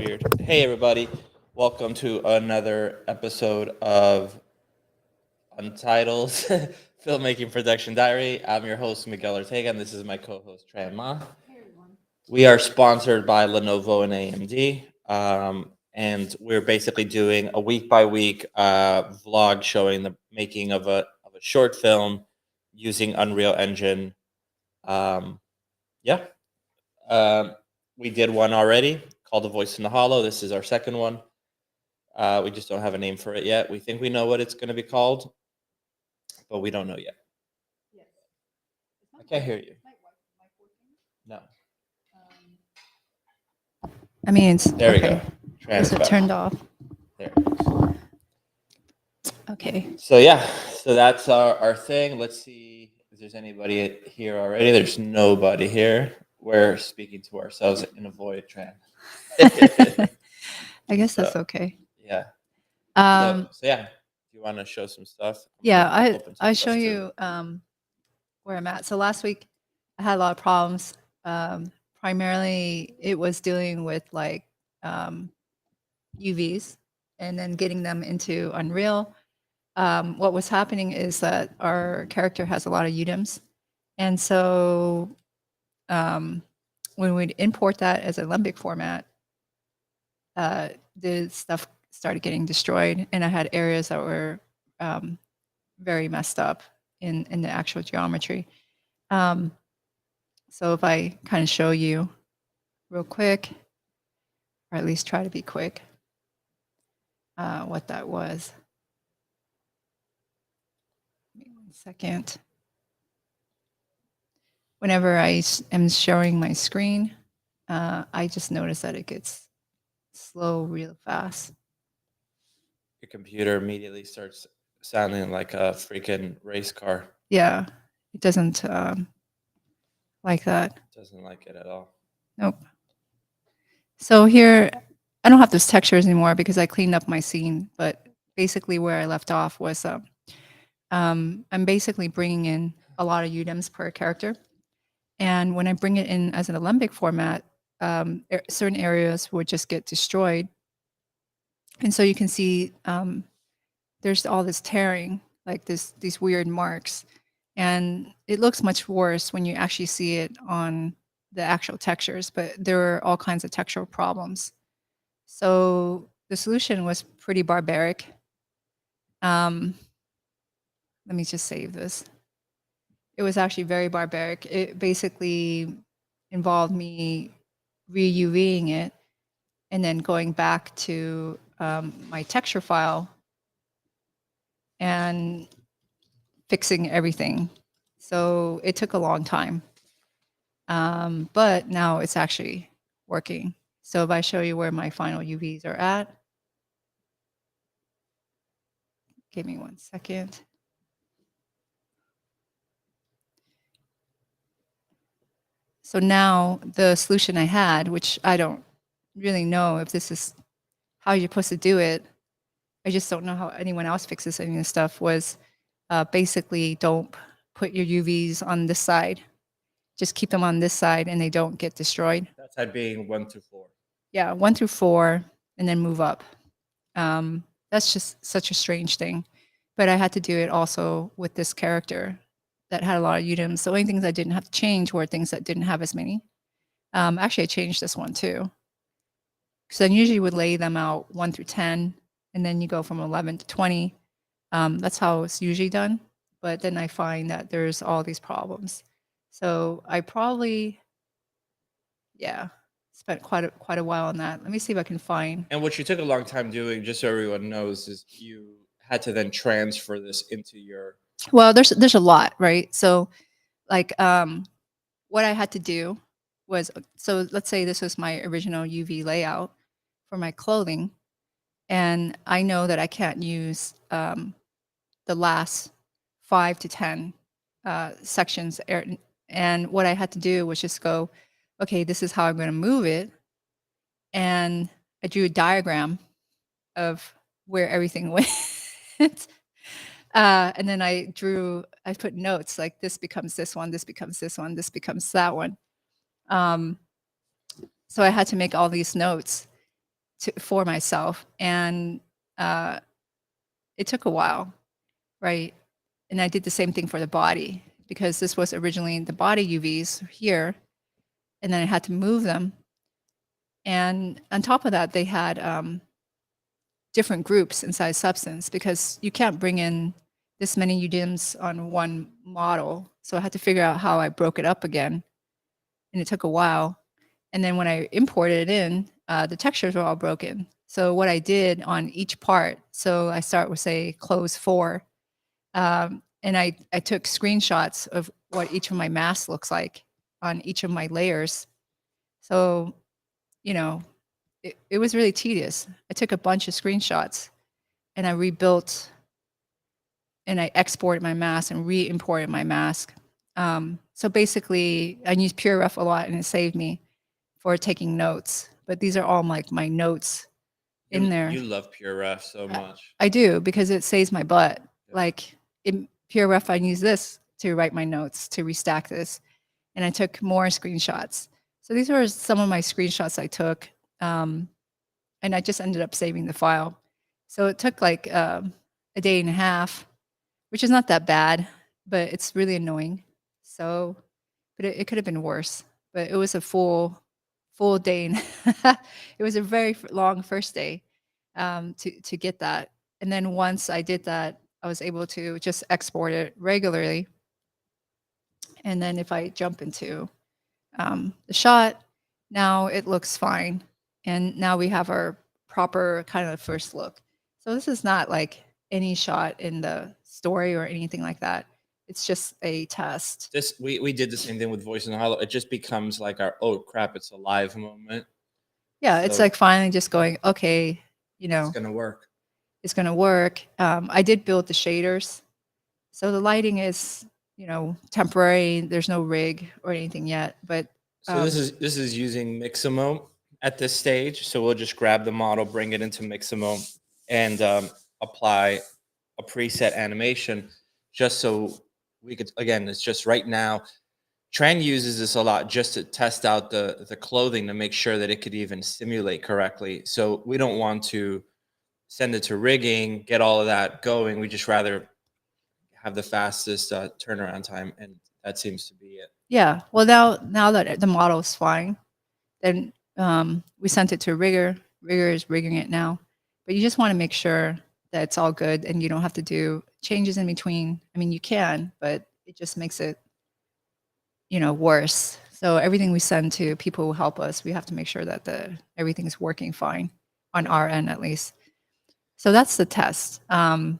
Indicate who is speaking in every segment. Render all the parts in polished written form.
Speaker 1: Weird. Hey, everybody. Welcome to another episode of Untitled Filmmaking Production Diary. I'm your host, Miguel Ortega, and this is my co-host, Tran Moth. We are sponsored by Lenovo and AMD, and we're basically doing a week-by-week vlog showing the making of a short film using Unreal Engine. Yeah. We did one already called The Voice in the Hollow. This is our second one. We just don't have a name for it yet. We think we know what it's going to be called, but we don't know yet.
Speaker 2: Yes.
Speaker 1: I can't hear you. No.
Speaker 2: I mean, it's
Speaker 1: There we
Speaker 2: okay.
Speaker 1: go.
Speaker 2: Is it turned off?
Speaker 1: There it is.
Speaker 2: Okay.
Speaker 1: So yeah, so that's our thing. Let's see if there's anybody here already. There's nobody here. We're speaking to ourselves in a void, Tran.
Speaker 2: I guess that's okay.
Speaker 1: Yeah.
Speaker 2: Um,
Speaker 1: So yeah, if you want to show some stuff.
Speaker 2: yeah,
Speaker 1: open to
Speaker 2: I
Speaker 1: stuff
Speaker 2: show
Speaker 1: too.
Speaker 2: you where I'm at. So last week I had a lot of problems. Primarily it was dealing with like UVs and then getting them into Unreal. What was happening is that our character has a lot of UDIMs. And so when we'd import that as a Alembic format, the stuff started getting destroyed, and I had areas that were very messed up in the actual geometry. So if I kind of show you real quick, or at least try to be quick, what that was. Give me 1 second. Whenever I am showing my screen, I just notice that it gets slow real fast.
Speaker 1: Your computer immediately starts sounding like a freaking race car.
Speaker 2: Yeah, it doesn't like that.
Speaker 1: Doesn't like it at all.
Speaker 2: Nope. So here, I don't have those textures anymore because I cleaned up my scene, but basically where I left off was I'm basically bringing in a lot of UDIMs per character. And when I bring it in as an Alembic format, certain areas would just get destroyed. And so you can see there's all this tearing, like these weird marks. And it looks much worse when you actually see it on the actual textures, but there were all kinds of textural problems. So the solution was pretty barbaric. Let me just save this. It was actually very barbaric. It basically involved me re-UVing it and then going back to my texture file and fixing everything. So it took a long time. But now it's actually working. So if I show you where my final UVs are at, give me 1 second. So now the solution I had, which I don't really know if this is how you're supposed to do it, I just don't know how anyone else fixes any of this stuff, was basically don't put your UVs on this side. Just keep them on this side and they don't get destroyed.
Speaker 1: That side being 1 through 4.
Speaker 2: Yeah, 1 through 4, and then move up. That's just such a strange thing. But I had to do it also with this character that had a lot of UDIMs. The only things I didn't have to change were things that didn't have as many. Actually, I changed this one too. Because I usually would lay them out 1 through 10, and then you go from 11 to 20. That's how it's usually done. But then I find that there's all these problems. So I probably, spent quite a while on that. Let me see if I can find.
Speaker 1: And what you took a long time doing, just so everyone knows, is you had to then transfer this into your.
Speaker 2: Well, there's a lot, right? So, like, what I had to do was, so let's say this was my original UV layout for my clothing, and I know that I can't use the last 5 to 10 sections. And what I had to do was just go, okay, this is how I'm going to move it. And I drew a diagram of where everything went. And then I put notes like this becomes this one, this becomes this one, this becomes that one. So I had to make all these notes. for myself, and it took a while, right? And I did the same thing for the body, because this was originally the body UVs here, and then I had to move them. And on top of that, they had different groups inside Substance, because you can't bring in this many UDIMs on one model. So I had to figure out how I broke it up again, and it took a while. And then when I imported it in, the textures were all broken. So what I did on each part, so I start with, say, close 4, and I took screenshots of what each of my masks looks like on each of my layers. So, you know, it was really tedious. I took a bunch of screenshots, and I rebuilt, and I exported my mask and re-imported my mask. So basically, I used PureRef a lot, and it saved me for taking notes. But these are all like my notes in there.
Speaker 1: You love PureRef so much.
Speaker 2: I do, because it saves my butt.
Speaker 1: Yeah.
Speaker 2: Like in PureRef, I use this to write my notes, to restack this, and I took more screenshots. So these were some of my screenshots I took, and I just ended up saving the file. So it took like a day and a half, which is not that bad, but it's really annoying. So, but it could have been worse. But it was a full day. It was a very long first day to get that. And then once I did that, I was able to just export it regularly. And then if I jump into the shot, now it looks fine. And now we have our proper kind of first look. So this is not like any shot in the story or anything like that. It's just a test.
Speaker 1: We did the same thing with Voice in the Hollow. It just becomes like our, oh crap, it's a live moment.
Speaker 2: Yeah, it's
Speaker 1: So
Speaker 2: like finally just going, okay,
Speaker 1: it's gonna work.
Speaker 2: It's gonna work. I did build the shaders. So the lighting is, temporary. There's no rig or anything yet, but
Speaker 1: So this is using Mixamo at this stage. So we'll just grab the model, bring it into Mixamo, and apply a preset animation, just so we could. Again, it's just right now. Tran uses this a lot just to test out the clothing to make sure that it could even simulate correctly. So we don't want to send it to rigging, get all of that going. We just rather have the fastest turnaround time, and that seems to be it.
Speaker 2: yeah. Well, now that the model is fine, then we sent it to a rigger. Rigger is rigging it now, but you just want to make sure that it's all good and you don't have to do changes in between. I mean, you can, but it just makes it, worse. So everything we send to people who help us, we have to make sure that everything is working fine on our end, at least. So that's the test. The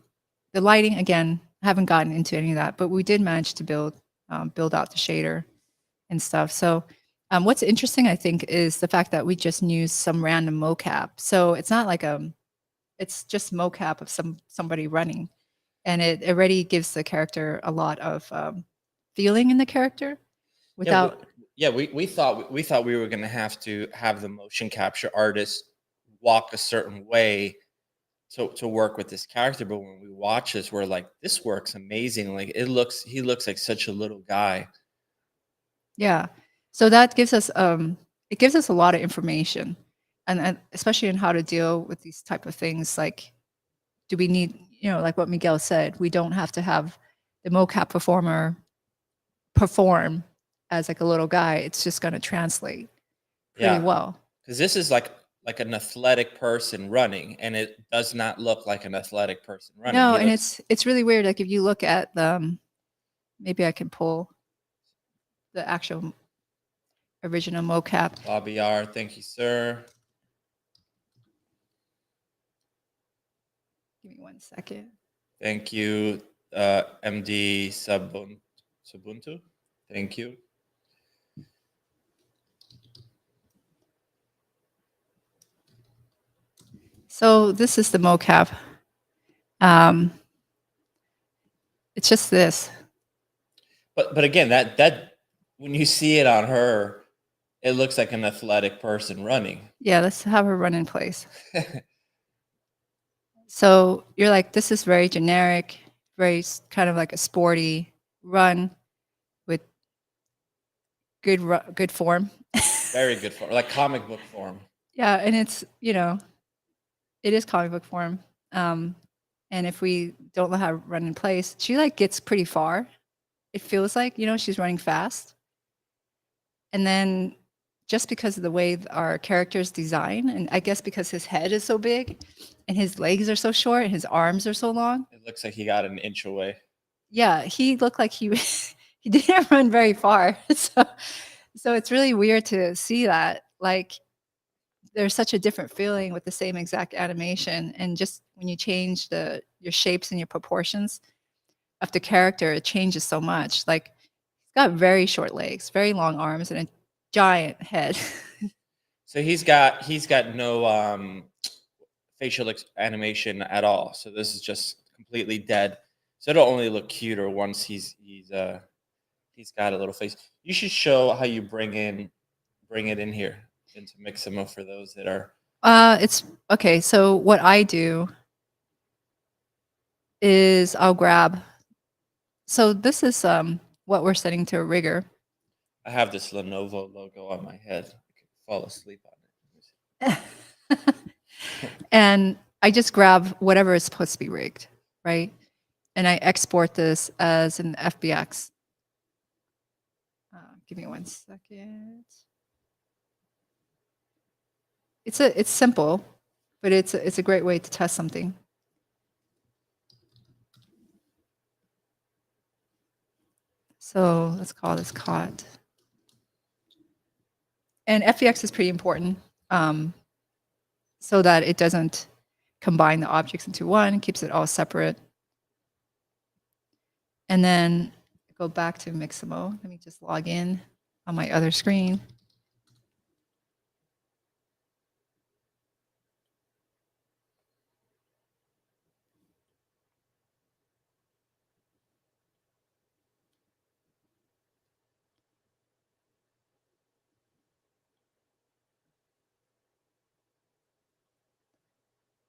Speaker 2: lighting, again, I haven't gotten into any of that, but we did manage to build out the shader and stuff. So what's interesting, I think, is the fact that we just used some random mocap. So it's not like it's just mocap of somebody running, and it already gives the character a lot of feeling in the character without.
Speaker 1: We thought we were going to have the motion capture artist walk a certain way to work with this character, but when we watch this, we're like, this works amazing. Like he looks like such a little guy.
Speaker 2: Yeah. So that gives us it gives us a lot of information, and especially in how to deal with these type of things. Like, do we need, like what Miguel said, we don't have to have the mocap performer perform as like a little guy. It's just going to translate pretty well.
Speaker 1: Because this is like an athletic person running, and it does not look like an athletic person running.
Speaker 2: No, and it's really weird. Like if you look at maybe I can pull the actual original mocap.
Speaker 1: Bobby R, thank you, sir.
Speaker 2: Give me 1 second.
Speaker 1: Thank you, MD Subuntu. Thank you.
Speaker 2: So this is the mocap. It's just this.
Speaker 1: But again, that when you see it on her, it looks like an athletic person running.
Speaker 2: Yeah, let's have her run in place. So you're like, this is very generic, very kind of like a sporty run with good form.
Speaker 1: Very good form, like comic book form.
Speaker 2: Yeah, and it's, It is comic book form. And if we don't let her run in place, she like gets pretty far. It feels like, she's running fast. And then just because of the way our character's design, and I guess because his head is so big and his legs are so short and his arms are so long.
Speaker 1: It looks like he got an inch away.
Speaker 2: Yeah, he looked like he he didn't run very far. So it's really weird to see that. Like there's such a different feeling with the same exact animation, and just when you change your shapes and your proportions of the character, it changes so much. Like he's got very short legs, very long arms, and a giant head.
Speaker 1: So he's got no facial animation at all. So this is just completely dead. So it'll only look cuter once he's got a little face. You should show how you bring it in here into Mixamo for those that are.
Speaker 2: It's okay. So what I do is I'll grab. So this is what we're setting to a rigger.
Speaker 1: I have this Lenovo logo on my head. I could fall asleep on
Speaker 2: it. And I just grab whatever is supposed to be rigged, right? And I export this as an FBX. Give me 1 second. It's simple, but it's a great way to test something. So let's call this caught. And FBX is pretty important so that it doesn't combine the objects into one, keeps it all separate. And then go back to Mixamo. Let me just log in on my other screen.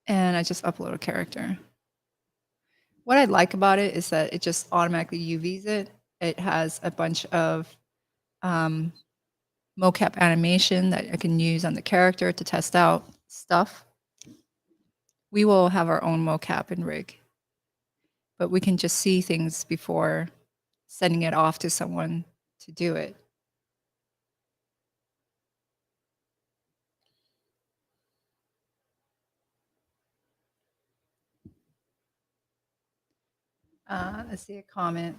Speaker 2: And I just upload a character. What I like about it is that it just automatically UVs it. It has a bunch of mocap animation that I can use on the character to test out stuff. We will have our own mocap and rig, but we can just see things before sending it off to someone to do it. Let's see a comment.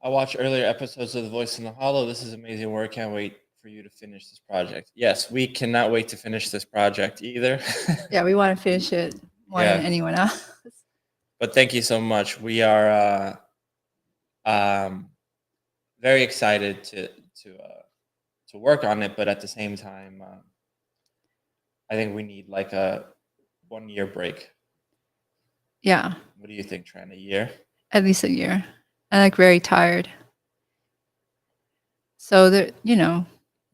Speaker 1: I watched earlier episodes of The Voice in the Hollow. This is amazing work. Can't wait for you to finish this project. Yes, we cannot wait to finish this project either.
Speaker 2: Yeah, we want to finish it more than anyone else.
Speaker 1: But thank you so much. We are very excited to work on it, but at the same time, I think we need like a 1 year break.
Speaker 2: Yeah.
Speaker 1: What do you think, Tran? A year?
Speaker 2: At least a year. I'm like very tired. So that you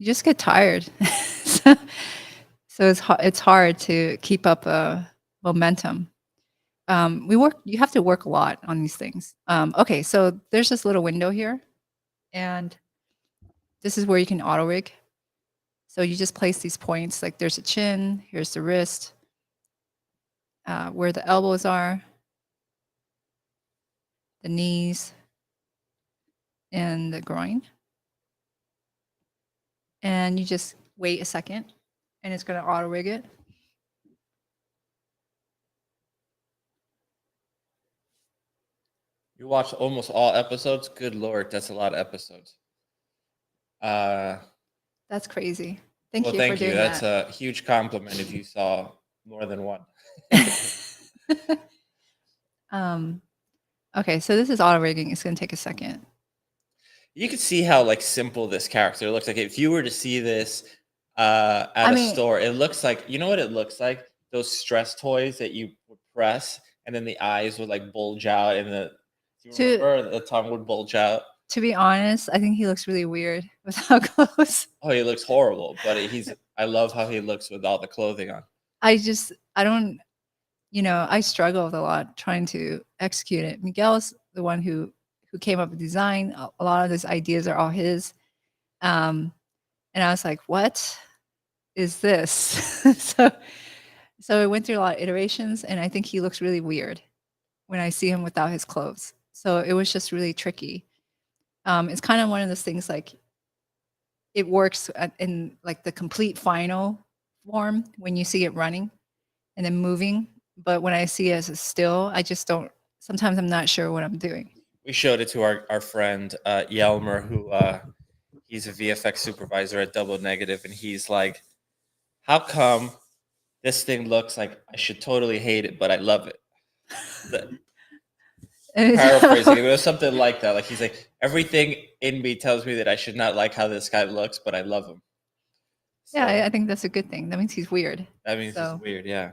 Speaker 2: just get tired. So it's hard to keep up a momentum. You have to work a lot on these things. Okay, so there's this little window here, and this is where you can auto rig. So you just place these points, like there's a chin, here's the wrist, where the elbows are, the knees, and the groin. And you just wait a second, and it's going to auto rig it.
Speaker 1: You watched almost all episodes? Good Lord, that's a lot of episodes.
Speaker 2: That's crazy. Thank you
Speaker 1: for doing
Speaker 2: that.
Speaker 1: That's a huge compliment if you saw more than one.
Speaker 2: Okay, so this is auto rigging. It's going to take a second.
Speaker 1: You can see how like simple this character looks like. If you were to see this at a store, it looks like, you know what it looks like? Those stress toys that you would press, and then the eyes would like bulge out, and remember the tongue would bulge out.
Speaker 2: To be honest, I think he looks really weird without clothes.
Speaker 1: Oh, he looks horrible, but I love how he looks with all the clothing on.
Speaker 2: I struggle with a lot trying to execute it. Miguel's the one who came up with design. A lot of these ideas are all his. And I was like, what is this? So So it went through a lot of iterations, and I think he looks really weird when I see him without his clothes. So it was just really tricky. It's kind of one of those things like it works in like the complete final form when you see it running and then moving. But when I see it as a still, I just don't. Sometimes I'm not sure what I'm doing.
Speaker 1: We showed it to our friend Yelmer, who he's a VFX supervisor at Double Negative, and he's like, "How come this thing looks like I should totally hate it, but I love it?" Paraphrasing, it was something like that. Like he's like, everything in me tells me that I should not like how this guy looks, but I love him. So,
Speaker 2: Yeah, I think that's a good thing. That means he's weird.
Speaker 1: that means
Speaker 2: So-
Speaker 1: he's weird. Yeah.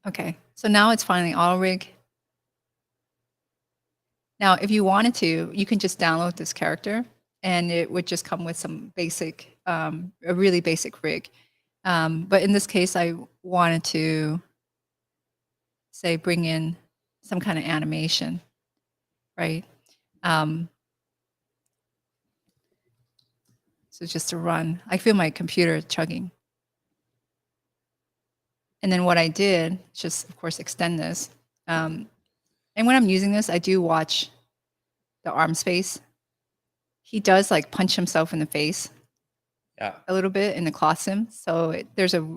Speaker 2: Okay, so now it's finally auto rig. Now, if you wanted to, you can just download this character, and it would just come with some basic, a really basic rig. But in this case, I wanted to say bring in some kind of animation, right? So just to run, I feel my computer chugging. And then what I did, just of course extend this. And when I'm using this, I do watch the arm space. He does like punch himself in the face.
Speaker 1: Yeah.
Speaker 2: A little bit in the cloth sim. So there's a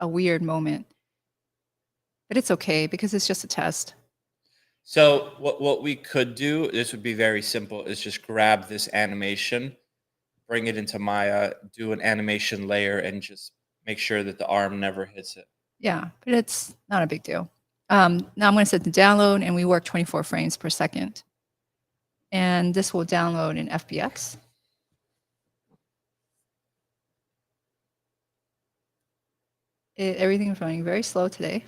Speaker 2: weird moment. But it's okay because it's just a test.
Speaker 1: So what we could do, this would be very simple, is just grab this animation, bring it into Maya, do an animation layer, and just make sure that the arm never hits it.
Speaker 2: Yeah, but it's not a big deal. Now I'm going to set the download, and we work 24 frames per second. And this will download in FBX. Everything's running very slow today.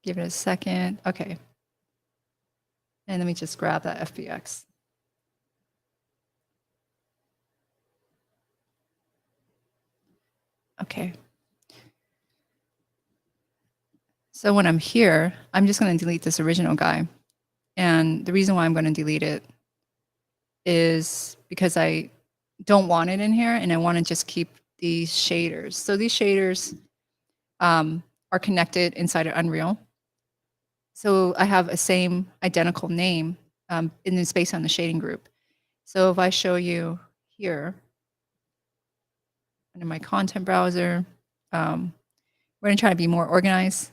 Speaker 2: Give it a second. Okay. And let me just grab that FBX. Okay. So when I'm here, I'm just going to delete this original guy. And the reason why I'm going to delete it is because I don't want it in here, and I want to just keep these shaders. So these shaders are connected inside of Unreal. So I have a same identical name in the space on the shading group. So if I show you here under my content browser, we're going to try to be more organized.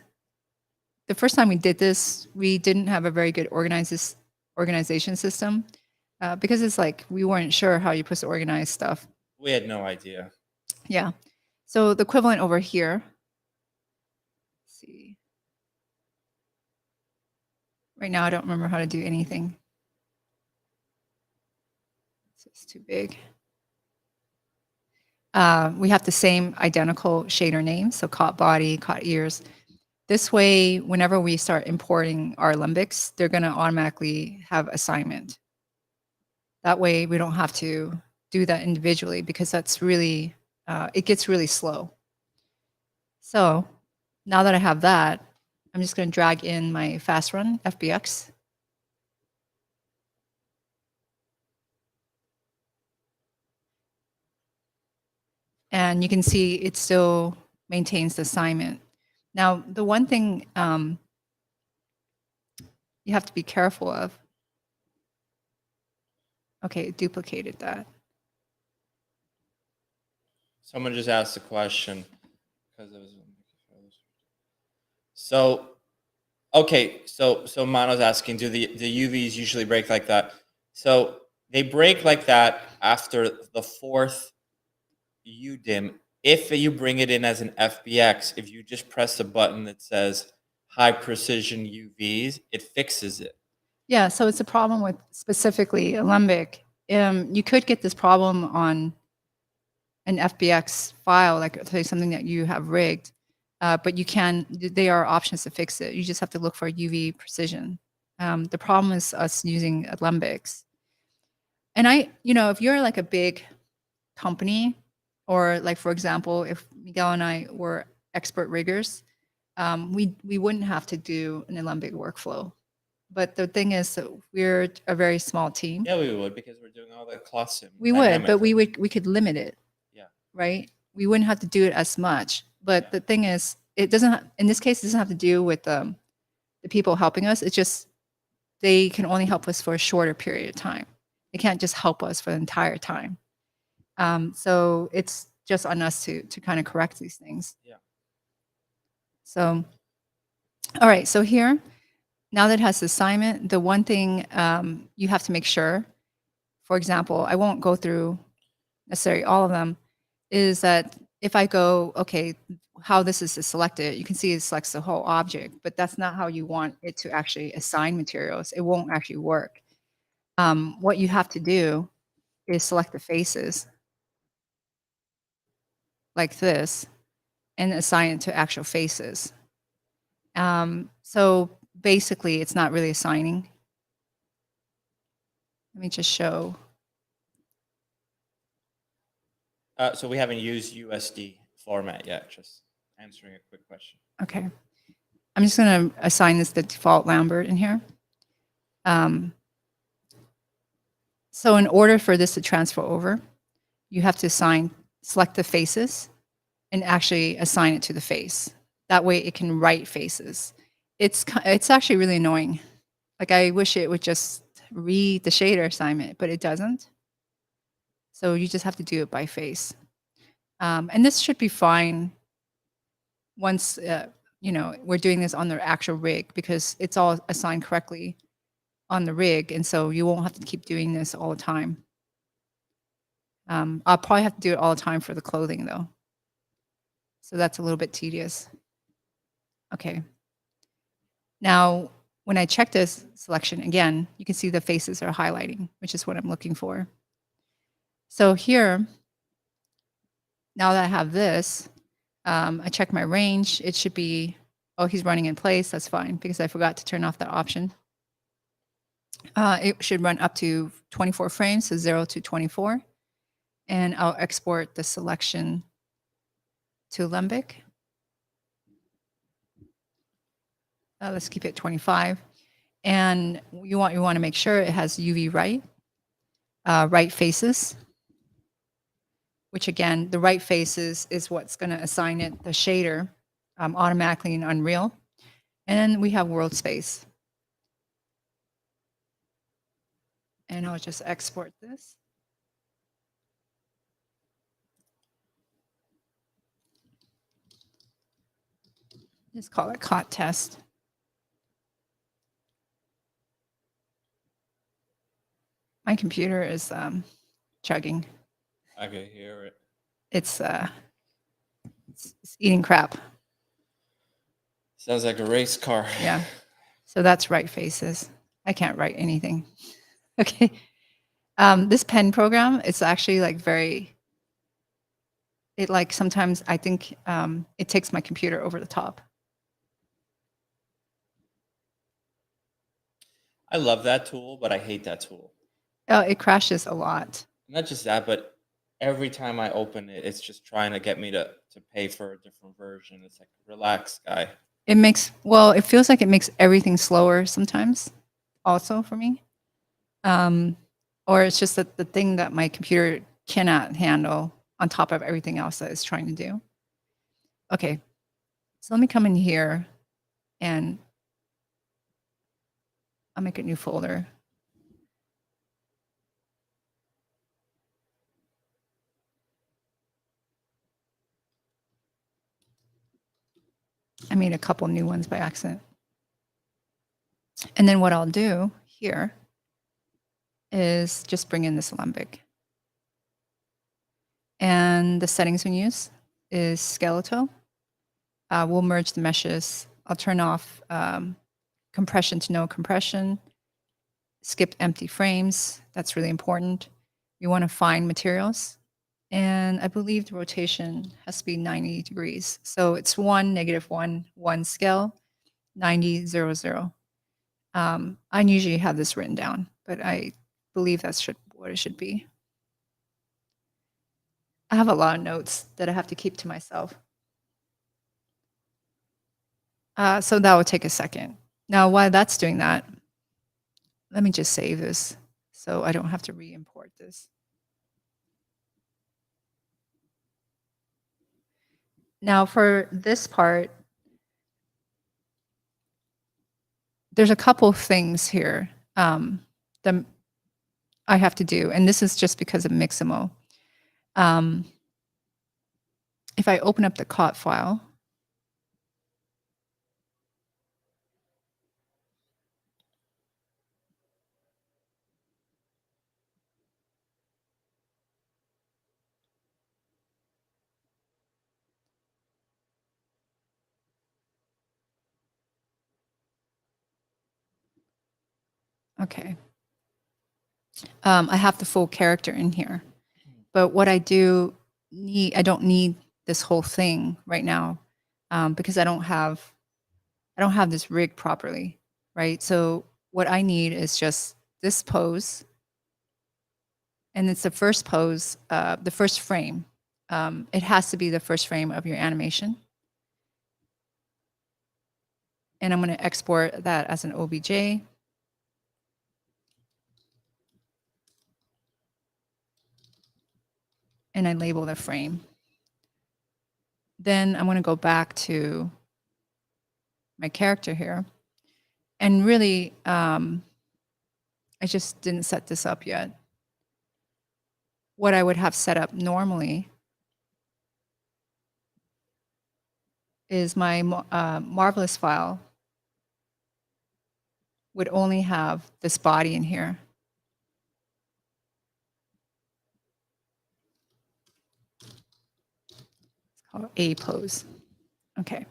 Speaker 2: The first time we did this, we didn't have a very good organization system because it's like we weren't sure how you're supposed to organize stuff.
Speaker 1: We had no idea.
Speaker 2: Yeah. So the equivalent over here, let's see. Right now, I don't remember how to do anything. It's too big. We have the same identical shader names, so caught body, caught ears. This way, whenever we start importing our Alembics, they're going to automatically have assignment. That way, we don't have to do that individually because that's really, it gets really slow. So now that I have that, I'm just going to drag in my fast run FBX. And you can see it still maintains the assignment. Now, the one thing you have to be careful of. Okay, it duplicated that.
Speaker 1: Someone just asked a question because it was. So, okay, so Mano's asking, do the UVs usually break like that? So they break like that after the fourth UDIM. If you bring it in as an FBX, if you just press the button that says high precision UVs, it fixes it.
Speaker 2: Yeah, so it's a problem with specifically Alembic. You could get this problem on an FBX file, like say something that you have rigged, but you can. There are options to fix it. You just have to look for UV precision. The problem is us using Alembics. And if you're like a big company, or like for example, if Miguel and I were expert riggers, we wouldn't have to do an Alembic workflow. But the thing is that we're a very small team.
Speaker 1: Yeah, we would because we're doing all that cloth sim.
Speaker 2: We would, but we could limit it.
Speaker 1: Yeah.
Speaker 2: Right. we wouldn't have to do it as much. But the thing is, it doesn't, in this case, it doesn't have to do with the people helping us. It's just they can only help us for a shorter period of time. They can't just help us for the entire time. So it's just on us to kind of correct these things.
Speaker 1: Yeah.
Speaker 2: So, all right. So here, now that it has the assignment, the one thing you have to make sure, for example, I won't go through necessarily all of them, is that if I go, okay, how this is selected, you can see it selects the whole object, but that's not how you want it to actually assign materials. It won't actually work. What you have to do is select the faces like this and assign it to actual faces. So basically, it's not really assigning. Let me just show.
Speaker 1: So we haven't used USD format yet, just answering a quick question.
Speaker 2: Okay. I'm just going to assign this the default Lambert in here. So in order for this to transfer over, you have to select the faces and actually assign it to the face. That way it can write faces. It's actually really annoying. Like I wish it would just read the shader assignment, but it doesn't. So you just have to do it by face. And this should be fine once we're doing this on the actual rig, because it's all assigned correctly on the rig, and so you won't have to keep doing this all the time. I'll probably have to do it all the time for the clothing though. So that's a little bit tedious. Okay. Now, when I check this selection again, you can see the faces are highlighting, which is what I'm looking for. So here, now that I have this, I check my range. It should be, oh, he's running in place. That's fine because I forgot to turn off that option. It should run up to 24 frames, so 0 to 24. And I'll export the selection to Alembic. Let's keep it 25. And you want to make sure it has UV right faces, which again, the right faces is what's going to assign it the shader automatically in Unreal. And then we have world space. And I'll just export this. Just call it COT test. My computer is chugging.
Speaker 1: I can hear it.
Speaker 2: It's eating crap.
Speaker 1: Sounds like a race car.
Speaker 2: Yeah. So that's right faces. I can't write anything. Okay. This pen program, it's actually like sometimes I think it takes my computer over the top.
Speaker 1: I love that tool, but I hate that tool.
Speaker 2: It crashes a lot.
Speaker 1: Not just that, but every time I open it, it's just trying to get me to pay for a different version. It's like, relax, guy.
Speaker 2: It feels like it makes everything slower sometimes also for me. Or it's just that the thing that my computer cannot handle on top of everything else that it's trying to do. Okay, so let me come in here and I'll make a new folder. I made a couple new ones by accident. And then what I'll do here is just bring in this Alembic. And the settings we use is skeletal. We'll merge the meshes. I'll turn off compression to no compression. Skip empty frames. That's really important. You want to find materials. And I believe the rotation has to be 90 degrees. So it's 1, -1, 1 scale, 90, 0, 0. I usually have this written down, but I believe that's what it should be. I have a lot of notes that I have to keep to myself. So that will take a second. Now, while that's doing that, let me just save this so I don't have to re-import this. Now for this part, there's a couple of things here that I have to do, and this is just because of Mixamo. If I open up the COT file, okay, I have the full character in here. But what I do need, I don't need this whole thing right now because I don't have this rig properly, right? So what I need is just this pose, and it's the first pose, the first frame. It has to be the first frame of your animation. And I'm going to export that as an OBJ. And I label the frame. Then I'm going to go back to my character here. And really, I just didn't set this up yet. What I would have set up normally is my Marvelous file would only have this body in here. It's called A pose. Okay.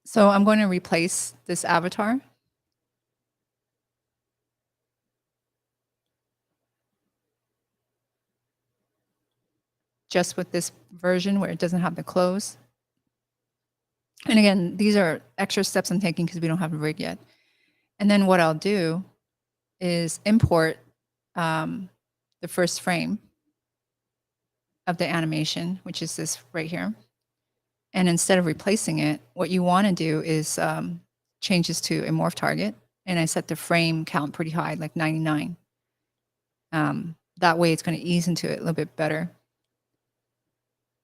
Speaker 2: So I'm going to replace this avatar. Just with this version where it doesn't have the clothes. And again, these are extra steps I'm taking because we don't have a rig yet. And then what I'll do is import the first frame of the animation, which is this right here. And instead of replacing it, what you want to do is change this to a morph target. And I set the frame count pretty high, like 99. That way it's going to ease into it a little bit better.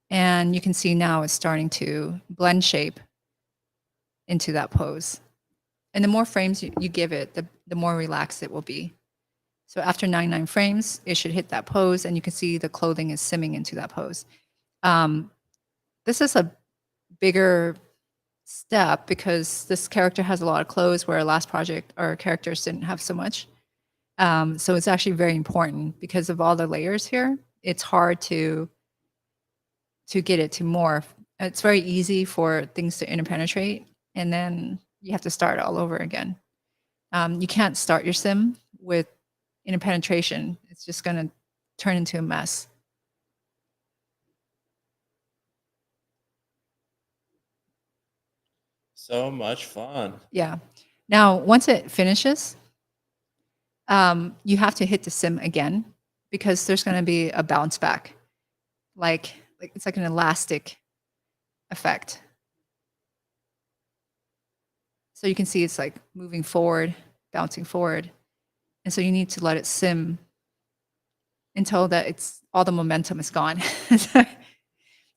Speaker 2: And you can see now it's starting to blend shape into that pose. And the more frames you give it, the more relaxed it will be. So after 99 frames, it should hit that pose, and you can see the clothing is simming into that pose. This is a bigger step because this character has a lot of clothes where last project our characters didn't have so much. So it's actually very important because of all the layers here. It's hard to get it to morph. It's very easy for things to interpenetrate, and then you have to start all over again. You can't start your sim with interpenetration. It's just going to turn into a mess.
Speaker 1: So much fun.
Speaker 2: Yeah. Now, once it finishes, you have to hit the sim again because there's going to be a bounce back. Like it's like an elastic effect. So you can see it's like moving forward, bouncing forward. And so you need to let it sim until that it's all the momentum is gone.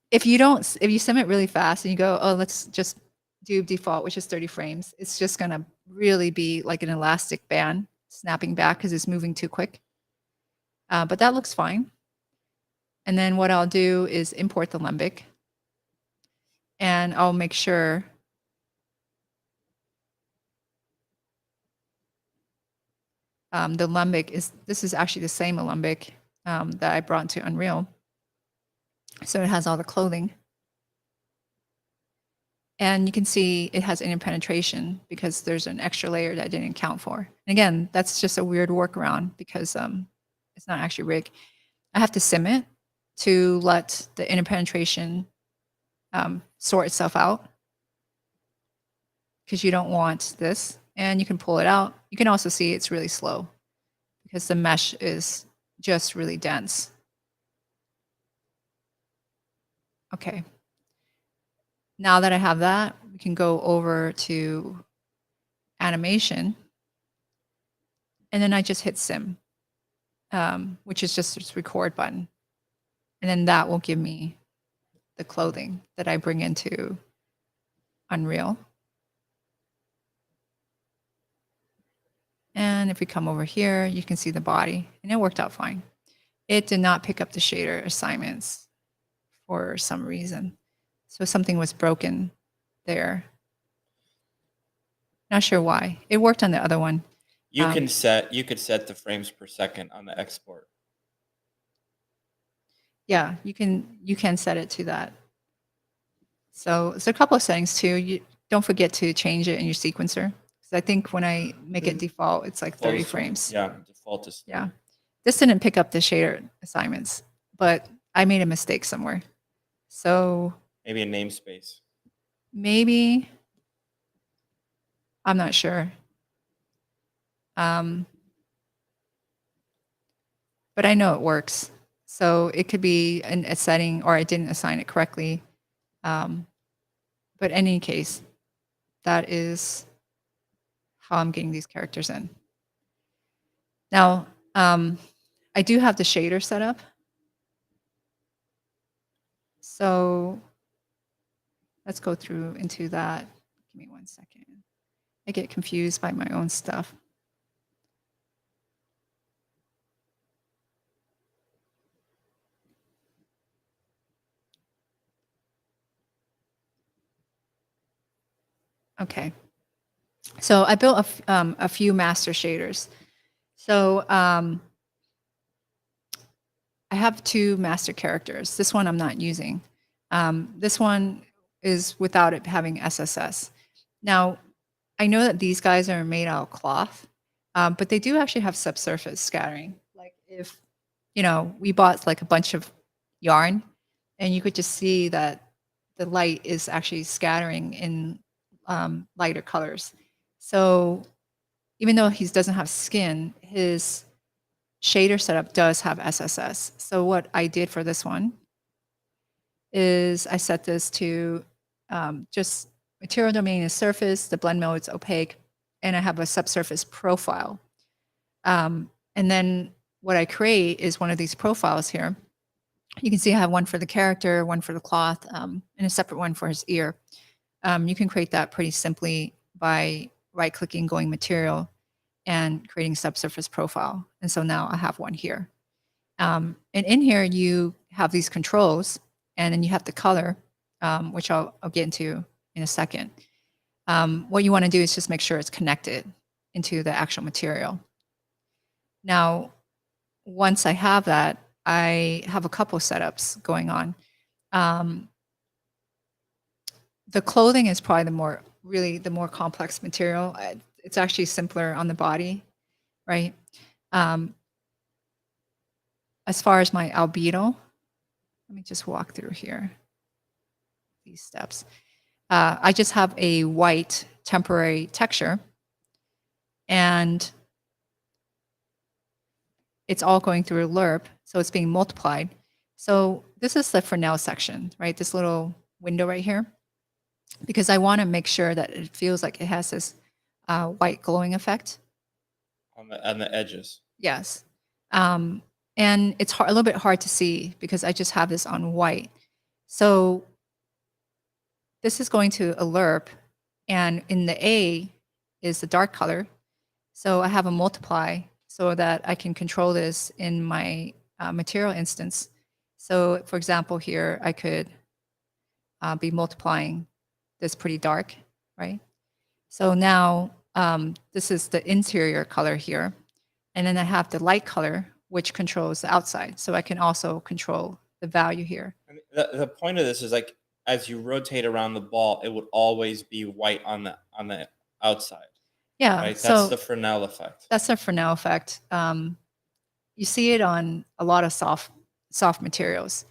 Speaker 2: If you sim it really fast and you go, oh, let's just do default, which is 30 frames, it's just going to really be like an elastic band snapping back because it's moving too quick. But that looks fine. And then what I'll do is import the Alembic. And I'll make sure the Alembic this is actually the same Alembic that I brought to Unreal. So it has all the clothing. And you can see it has interpenetration because there's an extra layer that I didn't account for. And again, that's just a weird workaround because it's not actually rig. I have to sim it to let the interpenetration sort itself out because you don't want this. And you can pull it out. You can also see it's really slow because the mesh is just really dense. Okay. Now that I have that, we can go over to animation. And then I just hit sim, which is just this record button. And then that will give me the clothing that I bring into Unreal. And if we come over here, you can see the body, and it worked out fine. It did not pick up the shader assignments for some reason. So something was broken there. Not sure why. It worked on the other one.
Speaker 1: You could set the frames per second on the export.
Speaker 2: Yeah, you can set it to that. So it's a couple of settings too. You don't forget to change it in your sequencer. Because I think when I make it default, it's like 30 frames.
Speaker 1: Yeah, default is 30.
Speaker 2: Yeah. This didn't pick up the shader assignments, but I made a mistake somewhere. So
Speaker 1: maybe a namespace.
Speaker 2: Maybe. I'm not sure. But I know it works. So it could be a setting, or I didn't assign it correctly. But in any case, that is how I'm getting these characters in. Now, I do have the shader set up. So let's go through into that. Give me 1 second. I get confused by my own stuff. Okay. So I built a few master shaders. So I have 2 master characters. This one I'm not using. This one is without it having SSS. Now, I know that these guys are made out of cloth, but they do actually have subsurface scattering. Like if, we bought like a bunch of yarn, and you could just see that the light is actually scattering in lighter colors. So even though he doesn't have skin, his shader setup does have SSS. So what I did for this one is I set this to just material domain is surface, the blend mode is opaque, and I have a subsurface profile. And then what I create is one of these profiles here. You can see I have one for the character, one for the cloth, and a separate one for his ear. You can create that pretty simply by right-clicking, going material, and creating subsurface profile. And so now I have one here. And in here, you have these controls, and then you have the color, which I'll get into in a second. What you want to do is just make sure it's connected into the actual material. Now, once I have that, I have a couple setups going on. The clothing is probably the more complex material. It's actually simpler on the body, right? As far as my albedo, let me just walk through here, these steps. I just have a white temporary texture, and it's all going through a lerp, so it's being multiplied. So this is the Fresnel section, right? This little window right here, because I want to make sure that it feels like it has this white glowing effect.
Speaker 1: On the edges.
Speaker 2: Yes. And it's a little bit hard to see because I just have this on white. So this is going to a lerp, and in the A is the dark color. So I have a multiply so that I can control this in my material instance. So for example, here I could be multiplying this pretty dark, right? So now this is the interior color here. And then I have the light color, which controls the outside. So I can also control the value here.
Speaker 1: And the point of this is like, as you rotate around the ball, it would always be white on the outside.
Speaker 2: Yeah.
Speaker 1: Right?
Speaker 2: So
Speaker 1: that's the Fresnel effect.
Speaker 2: That's the Fresnel effect. You see it on a lot of soft materials,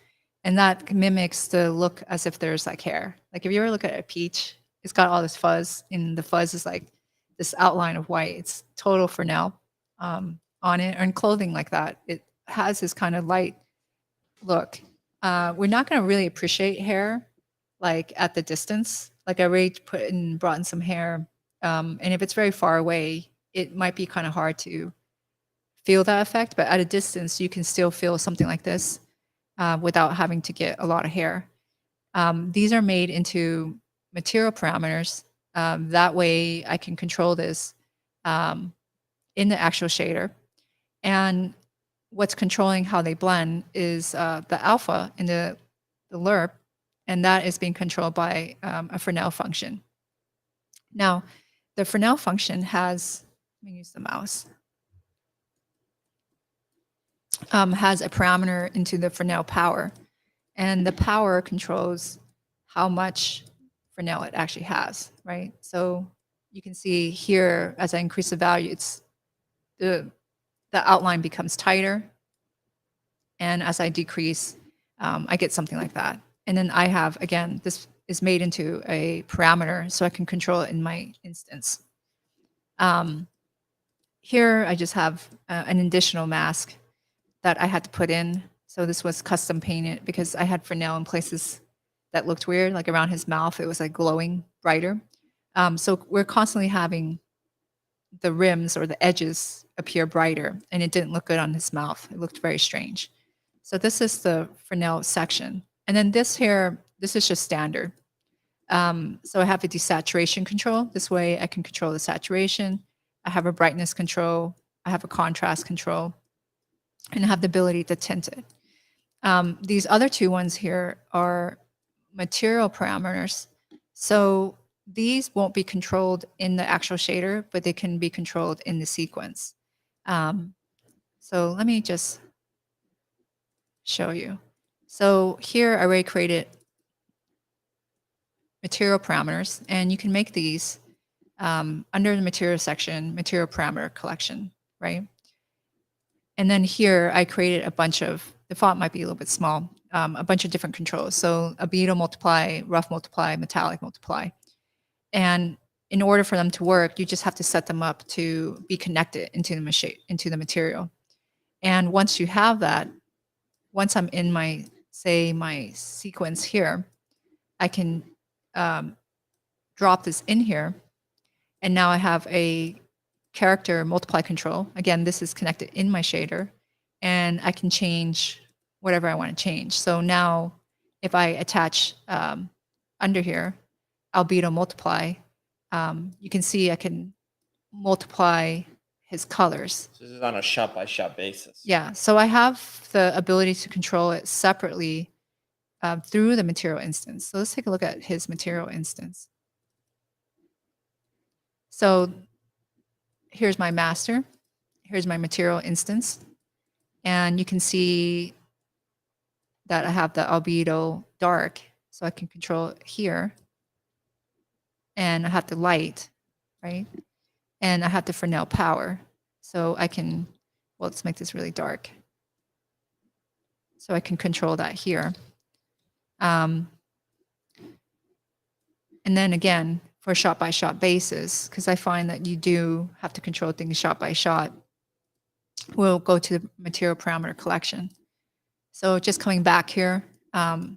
Speaker 2: and that mimics the look as if there's like hair. Like if you ever look at a peach, it's got all this fuzz, and the fuzz is like this outline of white. It's total Fresnel on it, and clothing like that. It has this kind of light look. We're not going to really appreciate hair like at the distance. Like I already brought in some hair, and if it's very far away, it might be kind of hard to feel that effect. But at a distance, you can still feel something like this without having to get a lot of hair. These are made into material parameters. That way I can control this in the actual shader. And what's controlling how they blend is the alpha in the lerp, and that is being controlled by a Fresnel function. Now, the Fresnel function has, let me use the mouse, has a parameter into the Fresnel power, and the power controls how much Fresnel it actually has, right? So you can see here, as I increase the value, it's the outline becomes tighter, and as I decrease, I get something like that. And then I have, again, this is made into a parameter, so I can control it in my instance. Here, I just have an additional mask that I had to put in. So this was custom painted because I had Fresnel in places that looked weird, like around his mouth, it was like glowing brighter. So we're constantly having the rims or the edges appear brighter, and it didn't look good on his mouth. It looked very strange. So this is the Fresnel section. And then this here, this is just standard. So I have a desaturation control. This way I can control the saturation. I have a brightness control. I have a contrast control. And I have the ability to tint it. These other two ones here are material parameters. So these won't be controlled in the actual shader, but they can be controlled in the sequence. So let me just show you. So here I already created material parameters, and you can make these under the material section, material parameter collection, right? And then here I created a bunch of, the font might be a little bit small, a bunch of different controls. So albedo multiply, rough multiply, metallic multiply. And in order for them to work, you just have to set them up to be connected into the material. And once you have that, once I'm in my, say, my sequence here, I can drop this in here. And now I have a character multiply control. Again, this is connected in my shader, and I can change whatever I want to change. So now if I attach under here, albedo multiply, you can see I can multiply his colors.
Speaker 1: So this is on a shot-by-shot basis.
Speaker 2: Yeah, so I have the ability to control it separately through the material instance. So let's take a look at his material instance. So here's my master. Here's my material instance. And you can see that I have the albedo dark, so I can control it here. And I have the light, right? And I have the Fresnel power. So I can, well, let's make this really dark. So I can control that here. And then again, for a shot-by-shot basis, because I find that you do have to control things shot by shot, we'll go to the material parameter collection. So just coming back here, my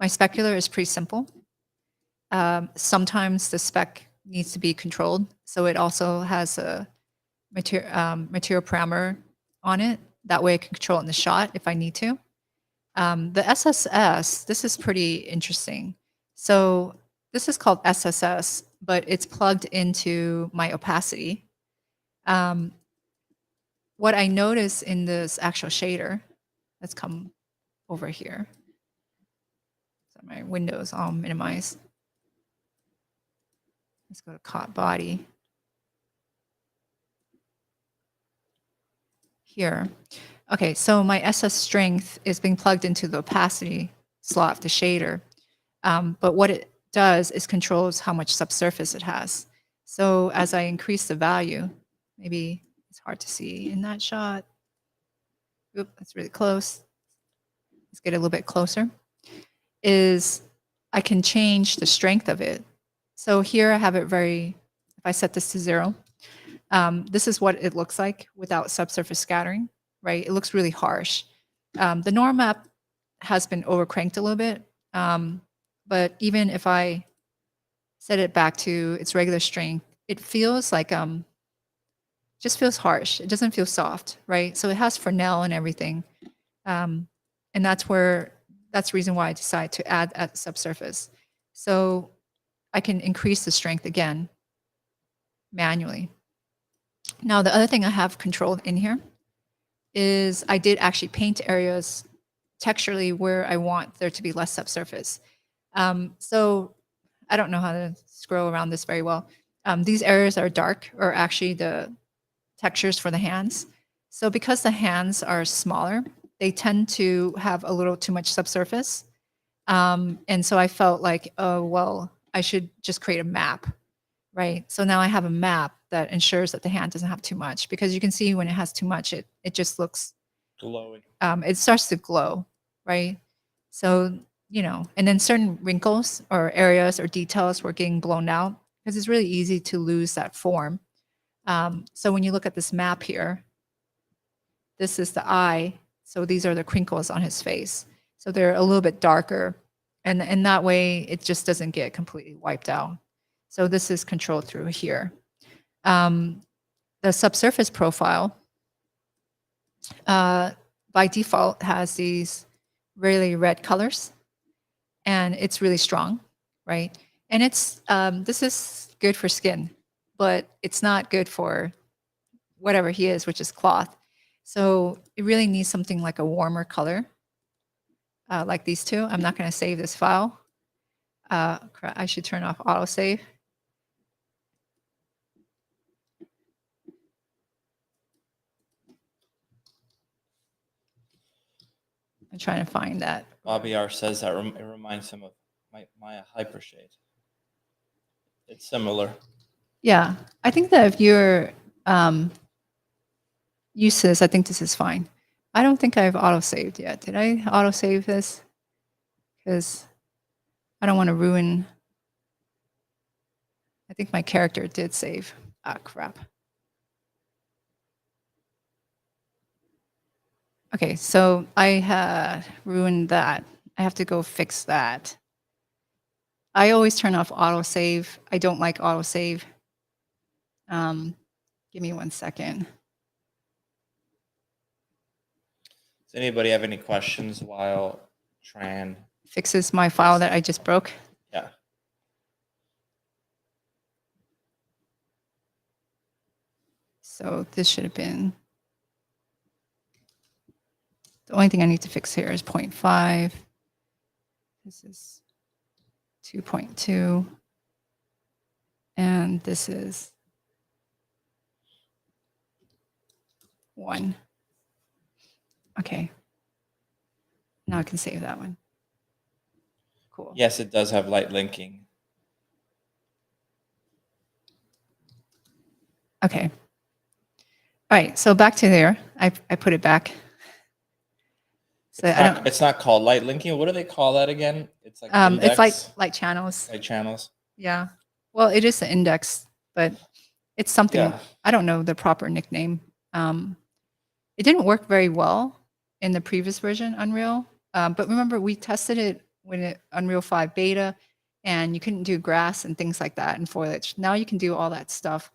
Speaker 2: specular is pretty simple. Sometimes the spec needs to be controlled. So it also has a material parameter on it. That way I can control it in the shot if I need to. The SSS, this is pretty interesting. So this is called SSS, but it's plugged into my opacity. What I notice in this actual shader, let's come over here. So my windows all minimized. Let's go to caught body. Here. Okay, so my SS strength is being plugged into the opacity slot of the shader. But what it does is controls how much subsurface it has. So as I increase the value, maybe it's hard to see in that shot. Oop, that's really close. Let's get a little bit closer. Is I can change the strength of it. So here I have it very, if I set this to 0, this is what it looks like without subsurface scattering, right? It looks really harsh. The norm map has been overcranked a little bit, but even if I set it back to its regular strength, it feels like, just feels harsh. It doesn't feel soft, right? So it has Fresnel and everything. And that's where that's the reason why I decided to add at subsurface. So I can increase the strength again manually. Now, the other thing I have controlled in here is I did actually paint areas texturally where I want there to be less subsurface. So I don't know how to scroll around this very well. These areas are dark, or actually the textures for the hands. So because the hands are smaller, they tend to have a little too much subsurface. And so I felt like, oh, well, I should just create a map, right? So now I have a map that ensures that the hand doesn't have too much, because you can see when it has too much, it just looks
Speaker 1: glowing.
Speaker 2: It starts to glow, right? So, you know, and then certain wrinkles or areas or details were getting blown out, because it's really easy to lose that form. So when you look at this map here, this is the eye. So these are the crinkles on his face. So they're a little bit darker. And in that way, it just doesn't get completely wiped out. So this is controlled through here. The subsurface profile, by default, has these really red colors, and it's really strong, right? And it's this is good for skin, but it's not good for whatever he is, which is cloth. So it really needs something like a warmer color, like these two. I'm not going to save this file. I should turn off autosave. I'm trying to find that.
Speaker 1: Bobby R says that it reminds him of Maya Hypershade. It's similar.
Speaker 2: Yeah, I think that if you're used to this, I think this is fine. I don't think I've auto-saved yet. Did I auto-save this? Because I don't want to ruin. I think my character did save. Ah, crap. Okay, so I had ruined that. I have to go fix that. I always turn off autosave. I don't like autosave. Give me 1 second.
Speaker 1: Does anybody have any questions while Tran
Speaker 2: Fixes my file that I just broke?
Speaker 1: Yeah.
Speaker 2: So this should have been. The only thing I need to fix here is 0.5. This is 2.2. And this is 1. Okay. Now I can save that one. Cool.
Speaker 1: Yes, it does have light linking.
Speaker 2: Okay. All right. So back to there. I put it back. So
Speaker 1: It's not called light linking. What do they call that again? It's like
Speaker 2: it's like light channels.
Speaker 1: Light channels.
Speaker 2: Yeah. Well, it is the index, but it's something.
Speaker 1: Yeah.
Speaker 2: I don't know the proper nickname. It didn't work very well in the previous version, Unreal. But remember, we tested it when Unreal 5 beta, and you couldn't do grass and things like that and foliage. Now you can do all that stuff.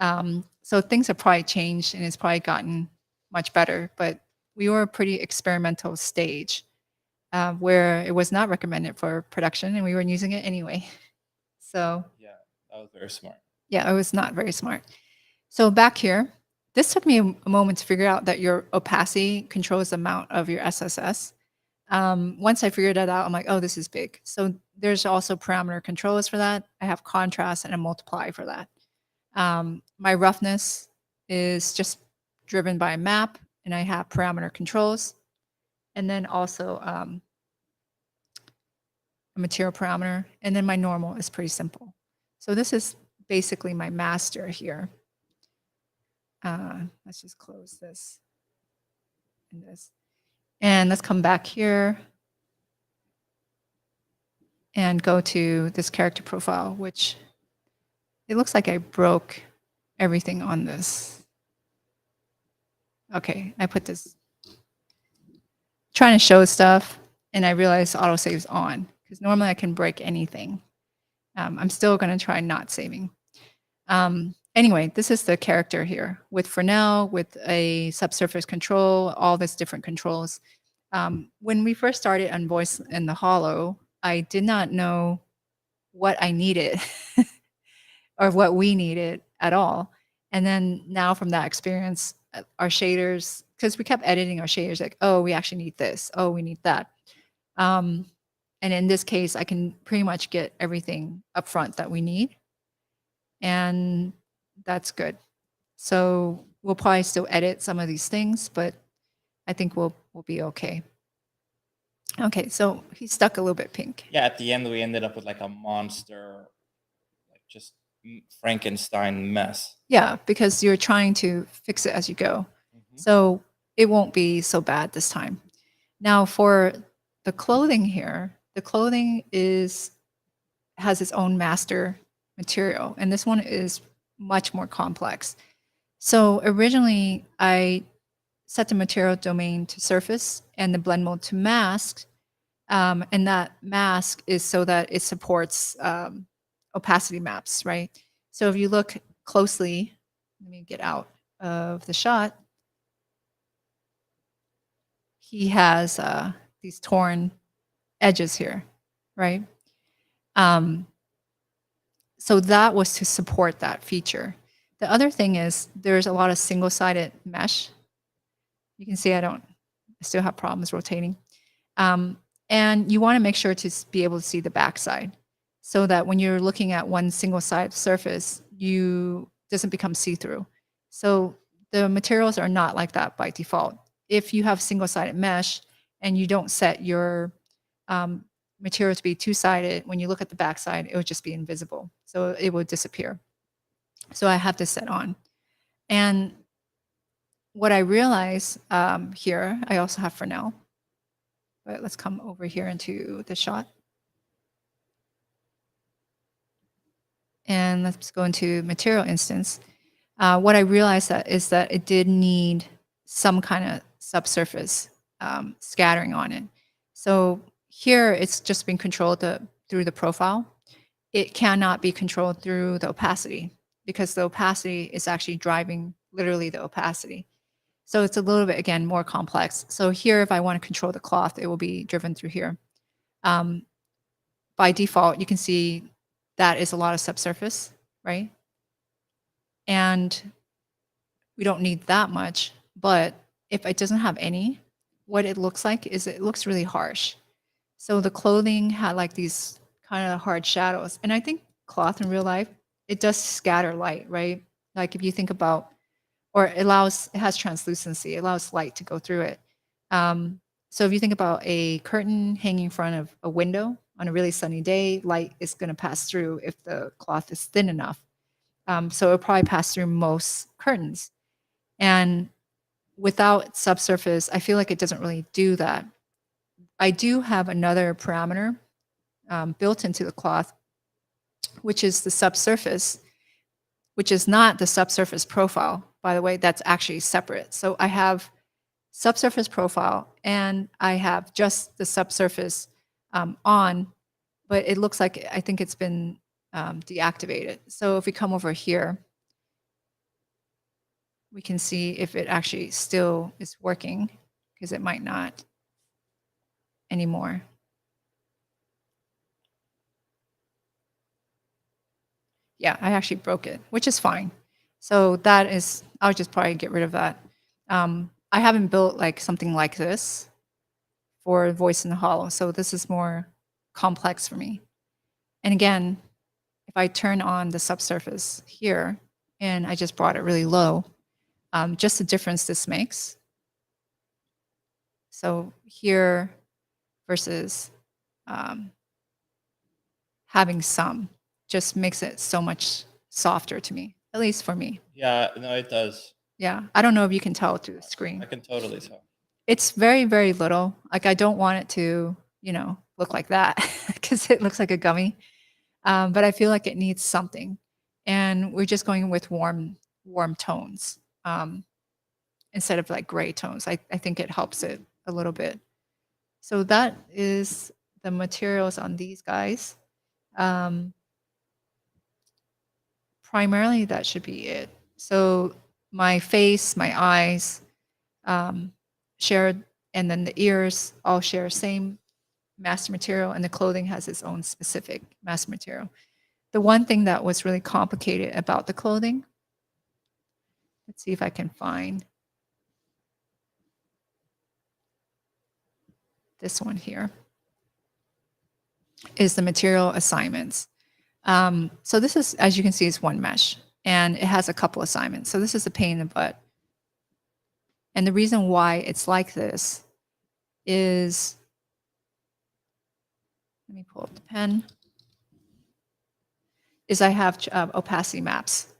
Speaker 2: So things have probably changed, and it's probably gotten much better. But we were a pretty experimental stage where it was not recommended for production, and we were using it anyway. So
Speaker 1: yeah, that was very smart.
Speaker 2: Yeah, it was not very smart. So back here, this took me a moment to figure out that your opacity controls the amount of your SSS. Once I figured that out, I'm like, oh, this is big. So there's also parameter controllers for that. I have contrast and a multiply for that. My roughness is just driven by a map, and I have parameter controls. And then also a material parameter. And then my normal is pretty simple. So this is basically my master here. Let's just close this and this. And let's come back here and go to this character profile, which it looks like I broke everything on this. Okay, I put this, trying to show stuff, and I realized autosave's on, because normally I can break anything. I'm still going to try not saving. Anyway, this is the character here with for now, with a subsurface control, all these different controls. When we first started on Voice in the Hollow, I did not know what I needed or what we needed at all. And then now from that experience, our shaders, because we kept editing our shaders, like, oh, we actually need this. Oh, we need that. And in this case, I can pretty much get everything up front that we need. And that's good. So we'll probably still edit some of these things, but I think we'll be okay. Okay, so he's stuck a little bit pink.
Speaker 1: Yeah, at the end we ended up with like a monster, like just Frankenstein mess.
Speaker 2: Yeah, because you're trying to fix it as you go. So it won't be so bad this time. Now for the clothing here, the clothing has its own master material, and this one is much more complex. So originally I set the material domain to surface and the blend mode to mask. And that mask is so that it supports opacity maps, right? So if you look closely, let me get out of the shot. He has these torn edges here, right? So that was to support that feature. The other thing is there's a lot of single-sided mesh. You can see I still have problems rotating. And you want to make sure to be able to see the backside so that when you're looking at one single side surface, doesn't become see-through. So the materials are not like that by default. If you have single-sided mesh and you don't set your material to be two-sided, when you look at the backside, it would just be invisible. So it would disappear. So I have this set on. And what I realize here, I also have Fresnel. But let's come over here into the shot. And let's go into material instance. What I realized is that it did need some kind of subsurface scattering on it. So here it's just being controlled through the profile. It cannot be controlled through the opacity because the opacity is actually driving literally the opacity. So it's a little bit, again, more complex. So here, if I want to control the cloth, it will be driven through here. By default, you can see that is a lot of subsurface, right? And we don't need that much, but if it doesn't have any, what it looks like is it looks really harsh. So the clothing had like these kind of hard shadows. And I think cloth in real life, it does scatter light, right? Like if you think about, or it has translucency, it allows light to go through it. So if you think about a curtain hanging in front of a window on a really sunny day, light is going to pass through if the cloth is thin enough. So it'll probably pass through most curtains. And without subsurface, I feel like it doesn't really do that. I do have another parameter built into the cloth, which is the subsurface, which is not the subsurface profile, by the way, that's actually separate. So I have subsurface profile and I have just the subsurface on, but it looks like I think it's been deactivated. So if we come over here, we can see if it actually still is working because it might not anymore. Yeah, I actually broke it, which is fine. So that is, I'll just probably get rid of that. I haven't built like something like this for Voice in the Hollow. So this is more complex for me. And again, if I turn on the subsurface here and I just brought it really low, just the difference this makes. So here versus having some just makes it so much softer to me, at least for me.
Speaker 1: Yeah, no, it does.
Speaker 2: Yeah, I don't know if you can tell through the screen.
Speaker 1: I can totally tell.
Speaker 2: It's very, very little. Like I don't want it to, look like that because it looks like a gummy. But I feel like it needs something. And we're just going with warm tones instead of like gray tones. I think it helps it a little bit. So that is the materials on these guys. Primarily, that should be it. So my face, my eyes, shared and then the ears all share same master material, and the clothing has its own specific master material. The one thing that was really complicated about the clothing, let's see if I can find this one here, is the material assignments. So this is, as you can see, is one mesh, and it has a couple assignments. So this is a pain in the butt. And the reason why it's like this is, let me pull up the pen, is I have opacity maps.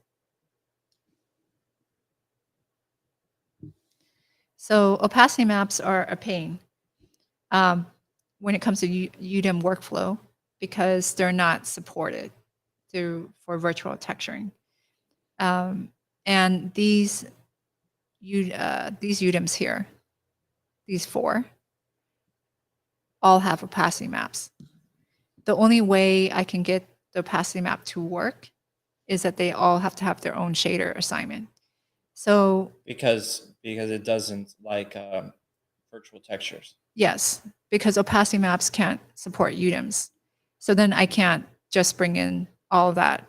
Speaker 2: So opacity maps are a pain when it comes to UDIM workflow, because they're not supported for virtual texturing. And these UDIMs here, these 4, all have opacity maps. The only way I can get the opacity map to work is that they all have to have their own shader assignment. So
Speaker 1: because it doesn't like virtual textures.
Speaker 2: Yes, because opacity maps can't support UDIMs. So then I can't just bring in all of that.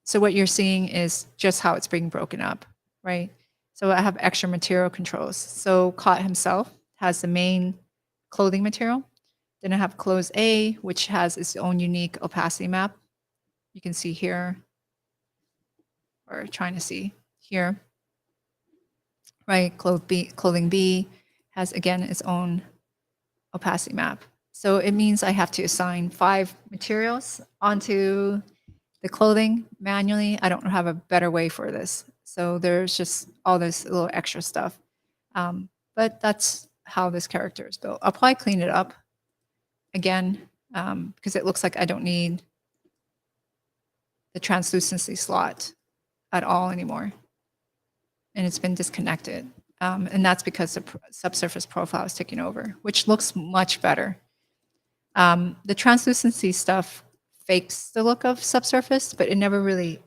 Speaker 2: So what you're seeing is just how it's being broken up, right? So I have extra material controls. So Cot himself has the main clothing material. Then I have clothes A, which has its own unique opacity map. You can see here, or trying to see here, right? Clothing B has, again, its own opacity map. So it means I have to assign 5 materials onto the clothing manually. I don't have a better way for this. So there's just all this little extra stuff. But that's how this character is built. I'll probably clean it up again because it looks like I don't need the translucency slot at all anymore. And it's been disconnected. And that's because the subsurface profile is taking over, which looks much better. The translucency stuff fakes the look of subsurface, but it never really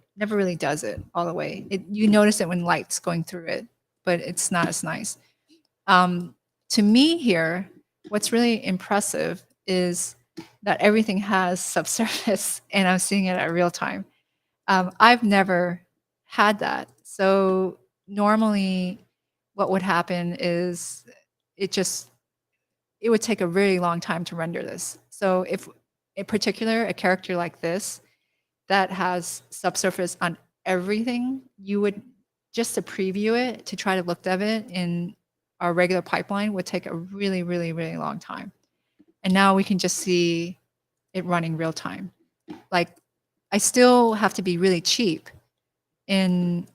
Speaker 2: does it all the way. You notice it when light's going through it, but it's not as nice. To me here, what's really impressive is that everything has subsurface, and I'm seeing it at real time. I've never had that. So normally what would happen is it would take a really long time to render this. So if in particular, a character like this that has subsurface on everything, you would, just to preview it, to try to look at it in our regular pipeline would take a really, really, really long time. And now we can just see it running real time. Like, I still have to be really cheap in,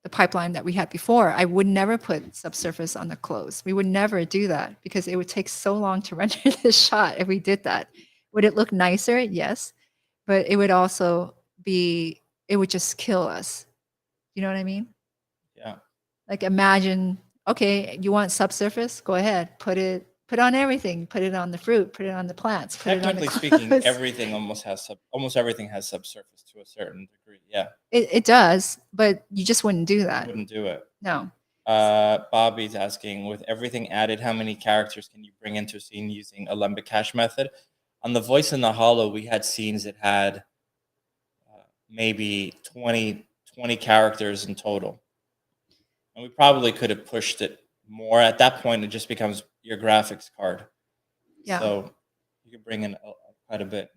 Speaker 2: the pipeline that we had before. I would never put subsurface on the clothes. We would never do that because it would take so long to render this shot if we did that. Would it look nicer? Yes. But it would also it would just kill us. You know what I mean?
Speaker 1: Yeah.
Speaker 2: Like, imagine, okay, you want subsurface? Go ahead, put on everything. Put it on the fruit, put it on the plants.
Speaker 1: Technically speaking, everything almost everything has subsurface to a certain degree. Yeah.
Speaker 2: It does, but you just wouldn't do that.
Speaker 1: Wouldn't do it.
Speaker 2: No.
Speaker 1: Bobby's asking, with everything added, how many characters can you bring into a scene using Alembic cache method? On the voice in the hollow, we had scenes that had maybe 20 characters in total. And we probably could have pushed it more. At that point, it just becomes your graphics card.
Speaker 2: Yeah.
Speaker 1: So you can bring in quite a bit.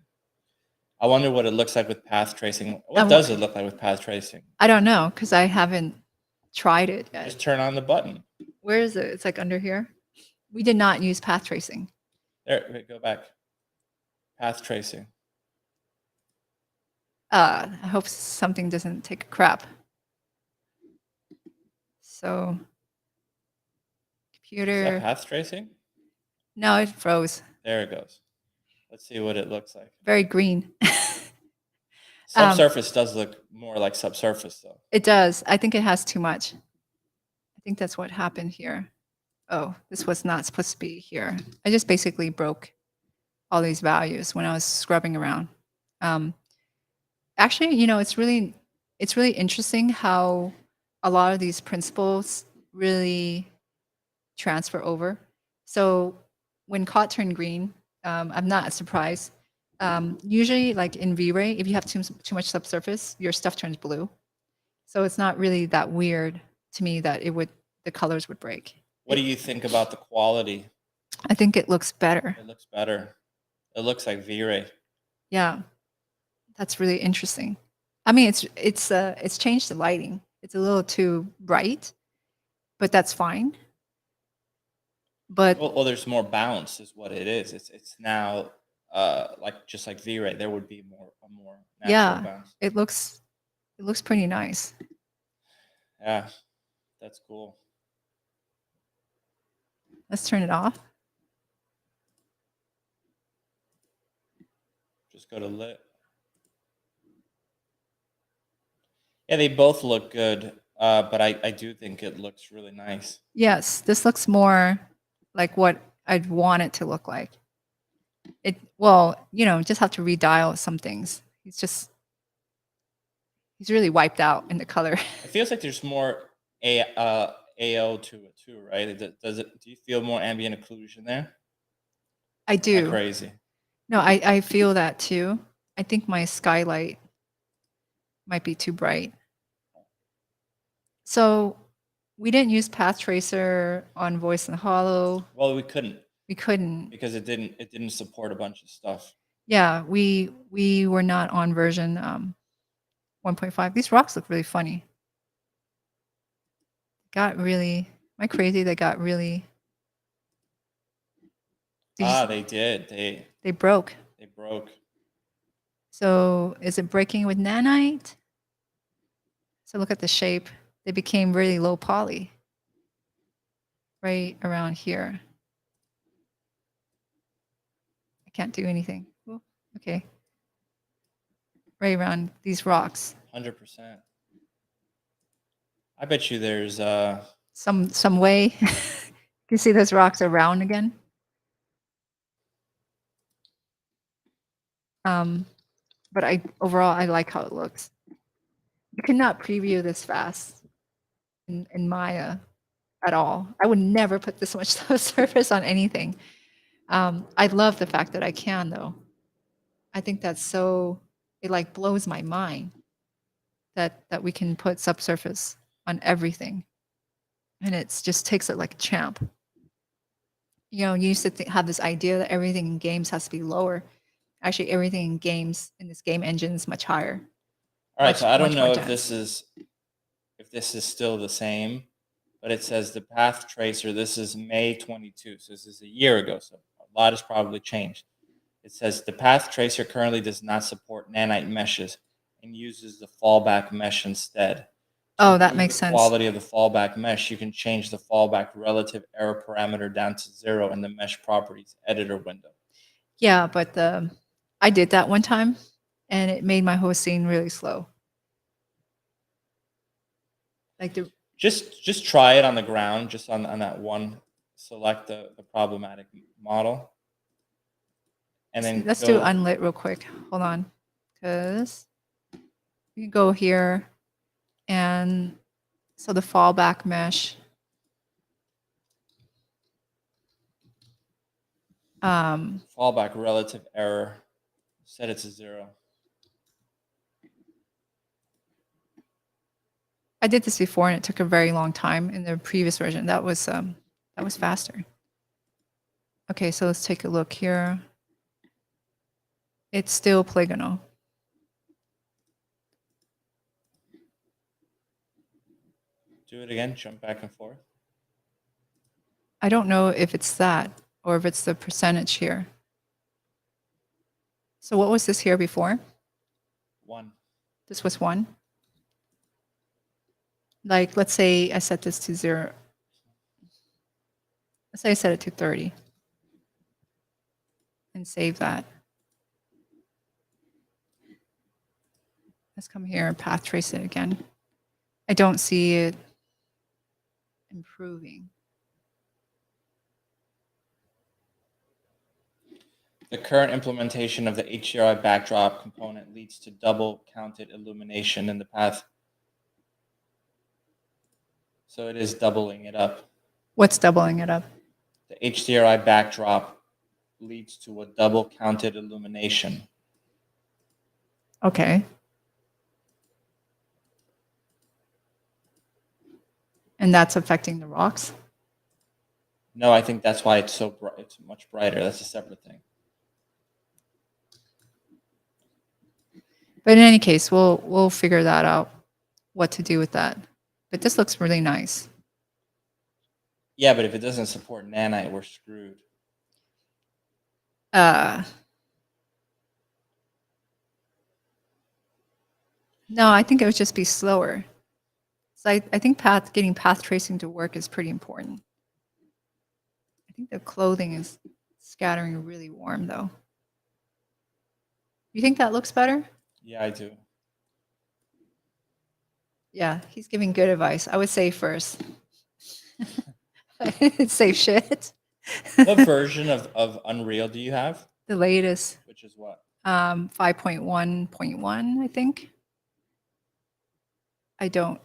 Speaker 1: I wonder what it looks like with path tracing. What does it look like with path tracing?
Speaker 2: I don't know, because I haven't tried it yet.
Speaker 1: Just turn on the button.
Speaker 2: Where is it? It's like under here. We did not use path tracing.
Speaker 1: There, wait, go back. Path tracing.
Speaker 2: I hope something doesn't take a crap. So, computer.
Speaker 1: Is that path tracing?
Speaker 2: No, it froze.
Speaker 1: There it goes. Let's see what it looks like.
Speaker 2: Very green.
Speaker 1: Subsurface does look more like subsurface, though.
Speaker 2: It does. I think it has too much. I think that's what happened here. Oh, this was not supposed to be here. I just basically broke all these values when I was scrubbing around. Actually, it's really interesting how a lot of these principles really transfer over. So when caught turned green, I'm not surprised. Usually, like in V-Ray, if you have too much subsurface, your stuff turns blue. So it's not really that weird to me that the colors would break.
Speaker 1: What do you think about the quality?
Speaker 2: I think it looks better.
Speaker 1: It looks better. It looks like V-Ray.
Speaker 2: Yeah, that's really interesting. I mean, it's changed the lighting. It's a little too bright, but that's fine. But
Speaker 1: well, there's more bounce, is what it is. It's now like just like V-Ray. There would be a more natural bounce.
Speaker 2: It looks pretty nice.
Speaker 1: Yeah, that's cool.
Speaker 2: Let's turn it off.
Speaker 1: Just go to lit. Yeah, they both look good, but I do think it looks really nice.
Speaker 2: Yes, this looks more like what I'd want it to look like. Well, just have to redial some things. He's really wiped out in the color.
Speaker 1: It feels like there's more AO to it too, right? Do you feel more ambient occlusion there?
Speaker 2: I do.
Speaker 1: Am I crazy?
Speaker 2: No, I feel that too. I think my skylight might be too bright. So we didn't use Path Tracer on Voice and Hollow.
Speaker 1: Well, we couldn't.
Speaker 2: We couldn't
Speaker 1: because it didn't support a bunch of stuff.
Speaker 2: Yeah, we were not on version 1.5. These rocks look really funny. Am I crazy? They got really.
Speaker 1: They did.
Speaker 2: They broke.
Speaker 1: They broke.
Speaker 2: So is it breaking with nanite? So look at the shape. They became really low poly. Right around here. I can't do anything. Ooh, okay. Right around these rocks.
Speaker 1: 100%. I bet you there's
Speaker 2: some way. You see those rocks are round again. But overall I like how it looks. You cannot preview this fast in Maya at all. I would never put this much surface on anything. I love the fact that I can though. I think that's it like blows my mind that we can put subsurface on everything. And it just takes it like a champ. You used to have this idea that everything in games has to be lower. Actually, everything in games in this game engine is much higher.
Speaker 1: All right, so I don't know if this is still the same, but it says the path tracer. This is May 22, so this is a year ago. So a lot has probably changed. It says the path tracer currently does not support nanite meshes and uses the fallback mesh instead.
Speaker 2: Oh, that makes sense.
Speaker 1: Quality of the fallback mesh, you can change the fallback relative error parameter down to 0 in the mesh properties editor window.
Speaker 2: Yeah, but I did that one time, and it made my whole scene really slow. Like
Speaker 1: just try it on the ground, just on that one. Select the problematic model, and then
Speaker 2: let's do unlit real quick. Hold on, because you can go here, and so the fallback mesh.
Speaker 1: Fallback relative error. Set it to 0.
Speaker 2: I did this before, and it took a very long time in the previous version. That was faster. Okay, so let's take a look here. It's still polygonal.
Speaker 1: Do it again. Jump back and forth.
Speaker 2: I don't know if it's that or if it's the percentage here. So what was this here before?
Speaker 1: 1.
Speaker 2: This was 1. Like, let's say I set this to 0. Let's say I set it to 30 and save that. Let's come here and path trace it again. I don't see it improving.
Speaker 1: The current implementation of the HDRI backdrop component leads to double counted illumination in the path. So it is doubling it up.
Speaker 2: What's doubling it up?
Speaker 1: The HDRI backdrop leads to a double counted illumination.
Speaker 2: Okay. And that's affecting the rocks?
Speaker 1: No, I think that's why it's so bright. It's much brighter. That's a separate thing.
Speaker 2: But in any case, we'll figure that out, what to do with that. But this looks really nice.
Speaker 1: Yeah, but if it doesn't support nanite, we're screwed.
Speaker 2: No, I think it would just be slower. So I think getting path tracing to work is pretty important. I think the clothing is scattering really warm, though. You think that looks better?
Speaker 1: Yeah, I do.
Speaker 2: Yeah, he's giving good advice. I would say first. Save shit.
Speaker 1: What version of Unreal do you have?
Speaker 2: The latest.
Speaker 1: Which is what?
Speaker 2: 5.1.1, I think. I don't.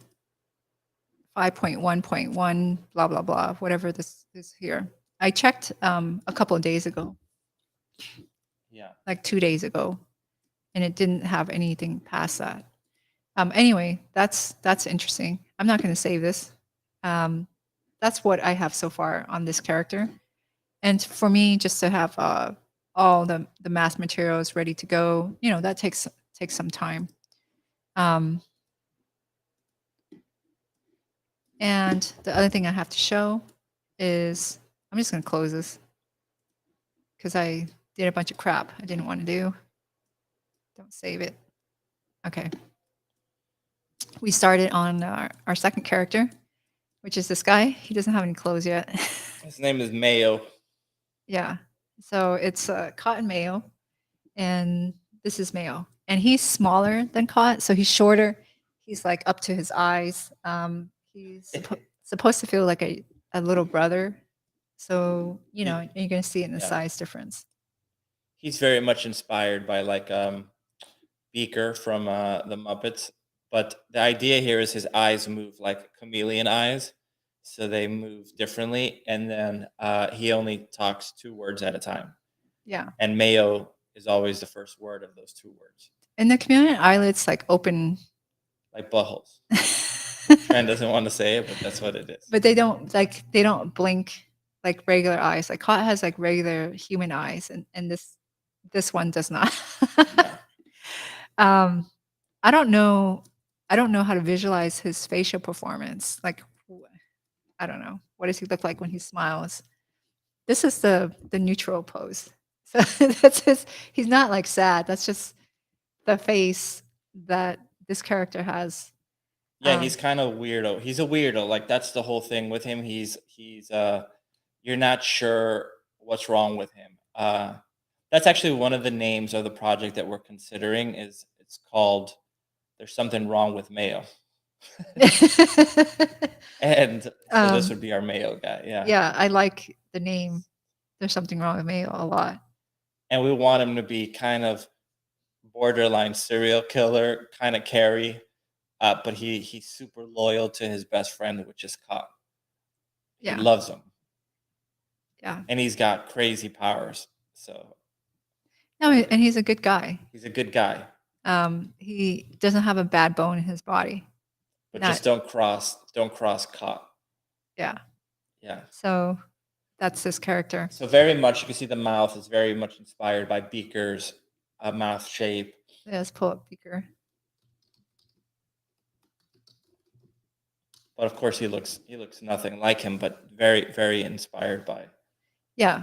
Speaker 2: 5.1.1, blah, blah, blah, whatever this is here. I checked a couple of days ago.
Speaker 1: Yeah. Like
Speaker 2: 2 days ago. And it didn't have anything past that. Anyway, that's interesting. I'm not going to save this. That's what I have so far on this character. And for me, just to have all the math materials ready to go, that takes some time. And the other thing I have to show is, I'm just going to close this because I did a bunch of crap I didn't want to do. Don't save it. Okay. We started on our second character, which is this guy. He doesn't have any clothes yet.
Speaker 1: his name is Mayo.
Speaker 2: Yeah. So it's Cotton Mayo, and this is Mayo. And he's smaller than Cot, so he's shorter. He's like up to his eyes. He's supposed to feel like a little brother. So, you're going to see it in the size difference.
Speaker 1: He's very much inspired by like Beaker from the Muppets. But the idea here is his eyes move like chameleon eyes. So they move differently. And then he only talks 2 words at a time.
Speaker 2: Yeah.
Speaker 1: And Mayo is always the first word of those 2 words.
Speaker 2: And the chameleon eyelids like open.
Speaker 1: Like buttholes. Tran doesn't want to say it, but that's what it is.
Speaker 2: But they don't blink like regular eyes. Like Cot has like regular human eyes, and this one does not. I don't know how to visualize his facial performance. Like, I don't know. What does he look like when he smiles? This is the neutral pose. So that's he's not like sad. That's just the face that this character has.
Speaker 1: Yeah, he's kind of weirdo. He's a weirdo. Like that's the whole thing with him. He's you're not sure what's wrong with him. That's actually one of the names of the project that we're considering. It's called "There's Something Wrong with Mayo," and so this would be our Mayo guy. Yeah.
Speaker 2: Yeah, I like the name. There's Something Wrong with Mayo a lot.
Speaker 1: And we want him to be kind of borderline serial killer, kind of Carrie. But he's super loyal to his best friend, which is Cot.
Speaker 2: Yeah.
Speaker 1: He loves him.
Speaker 2: Yeah.
Speaker 1: And he's got crazy powers. So.
Speaker 2: No, and he's a good guy.
Speaker 1: He's a good guy.
Speaker 2: He doesn't have a bad bone in his body.
Speaker 1: But just don't cross Cot.
Speaker 2: Yeah.
Speaker 1: Yeah.
Speaker 2: So that's this character.
Speaker 1: So very much, you can see the mouth is very much inspired by Beaker's mouth shape.
Speaker 2: Yeah, let's pull up Beaker.
Speaker 1: But of course, he looks nothing like him, but very, very inspired by.
Speaker 2: Yeah,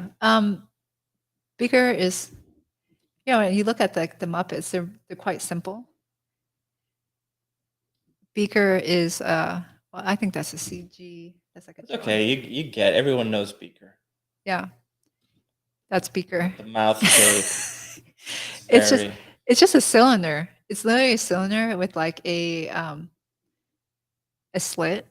Speaker 2: Beaker is, when you look at the Muppets, they're quite simple. Beaker is, well, I think that's a CG. That's like
Speaker 1: it's okay. You get. Everyone knows Beaker.
Speaker 2: Yeah, that's Beaker.
Speaker 1: The mouth shape.
Speaker 2: It's just a cylinder. It's literally a cylinder with like a slit,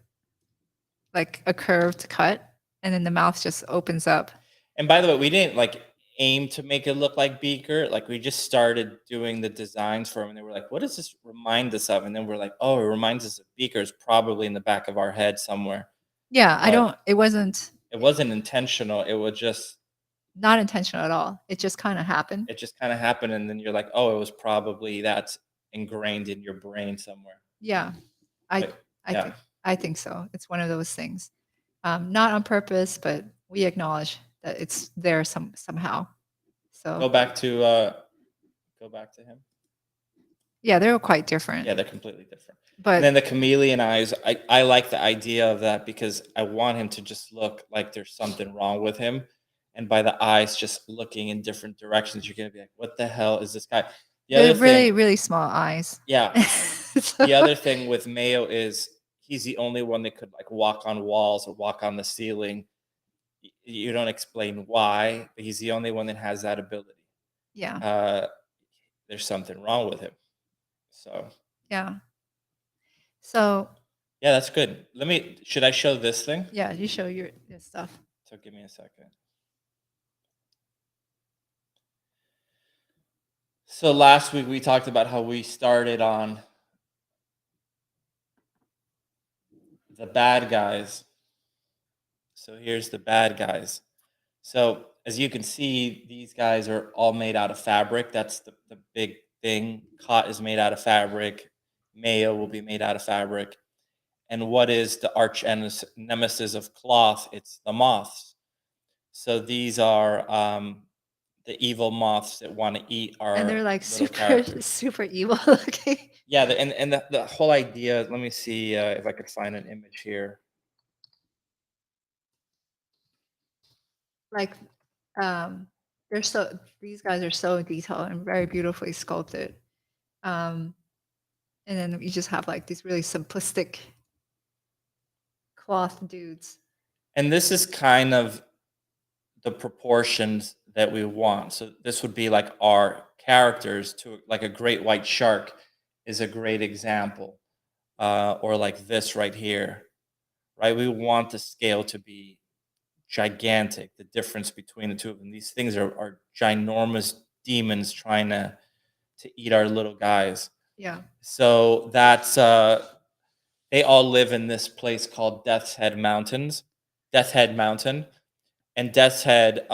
Speaker 2: like a curved cut, and then the mouth just opens up. And
Speaker 1: by the way, we didn't like aim to make it look like Beaker. Like we just started doing the designs for him, and they were like, "What does this remind us of?" And then we're like, "Oh, it reminds us of Beaker. It's probably in the back of our head somewhere."
Speaker 2: Yeah, it wasn't
Speaker 1: it wasn't intentional. It was just
Speaker 2: not intentional at all. It just kind of happened.
Speaker 1: It just kind of happened, and then you're like, oh, it was probably that's ingrained in your brain somewhere.
Speaker 2: Yeah,
Speaker 1: But, yeah.
Speaker 2: I think so. It's one of those things, not on purpose, but we acknowledge that it's there somehow. So
Speaker 1: Go back to him.
Speaker 2: yeah, they're quite different.
Speaker 1: Yeah, they're completely different.
Speaker 2: But
Speaker 1: And then the chameleon eyes, I like the idea of that because I want him to just look like there's something wrong with him. And by the eyes just looking in different directions, you're gonna be like, what the hell is this guy? The
Speaker 2: they're
Speaker 1: other
Speaker 2: really,
Speaker 1: thing,
Speaker 2: really small eyes.
Speaker 1: yeah.
Speaker 2: So-
Speaker 1: The other thing with Mayo is he's the only one that could like walk on walls or walk on the ceiling. You don't explain why, but he's the only one that has that ability.
Speaker 2: yeah,
Speaker 1: There's something wrong with him. So
Speaker 2: yeah. So
Speaker 1: yeah, that's good. Should I show this thing?
Speaker 2: yeah, you show your stuff.
Speaker 1: So give me a second. So last week we talked about how we started on the bad guys. So here's the bad guys. So as you can see, these guys are all made out of fabric. That's the big thing. Cot is made out of fabric. Mayo will be made out of fabric. And what is the arch nemesis of cloth? It's the moths. So these are the evil moths that want to eat our
Speaker 2: And they're like
Speaker 1: little
Speaker 2: super,
Speaker 1: characters.
Speaker 2: super evil looking.
Speaker 1: Yeah, and the whole idea. Let me see if I could find an image here.
Speaker 2: Like, these guys are so detailed and very beautifully sculpted. And then you just have like these really simplistic cloth dudes.
Speaker 1: And this is kind of the proportions that we want. So this would be like our characters to like a great white shark is a great example, or like this right here, right? We want the scale to be gigantic. The difference between the two of them. These things are ginormous demons trying to eat our little guys.
Speaker 2: Yeah.
Speaker 1: So that's they all live in this place called Death's Head Mountain, and Death's Head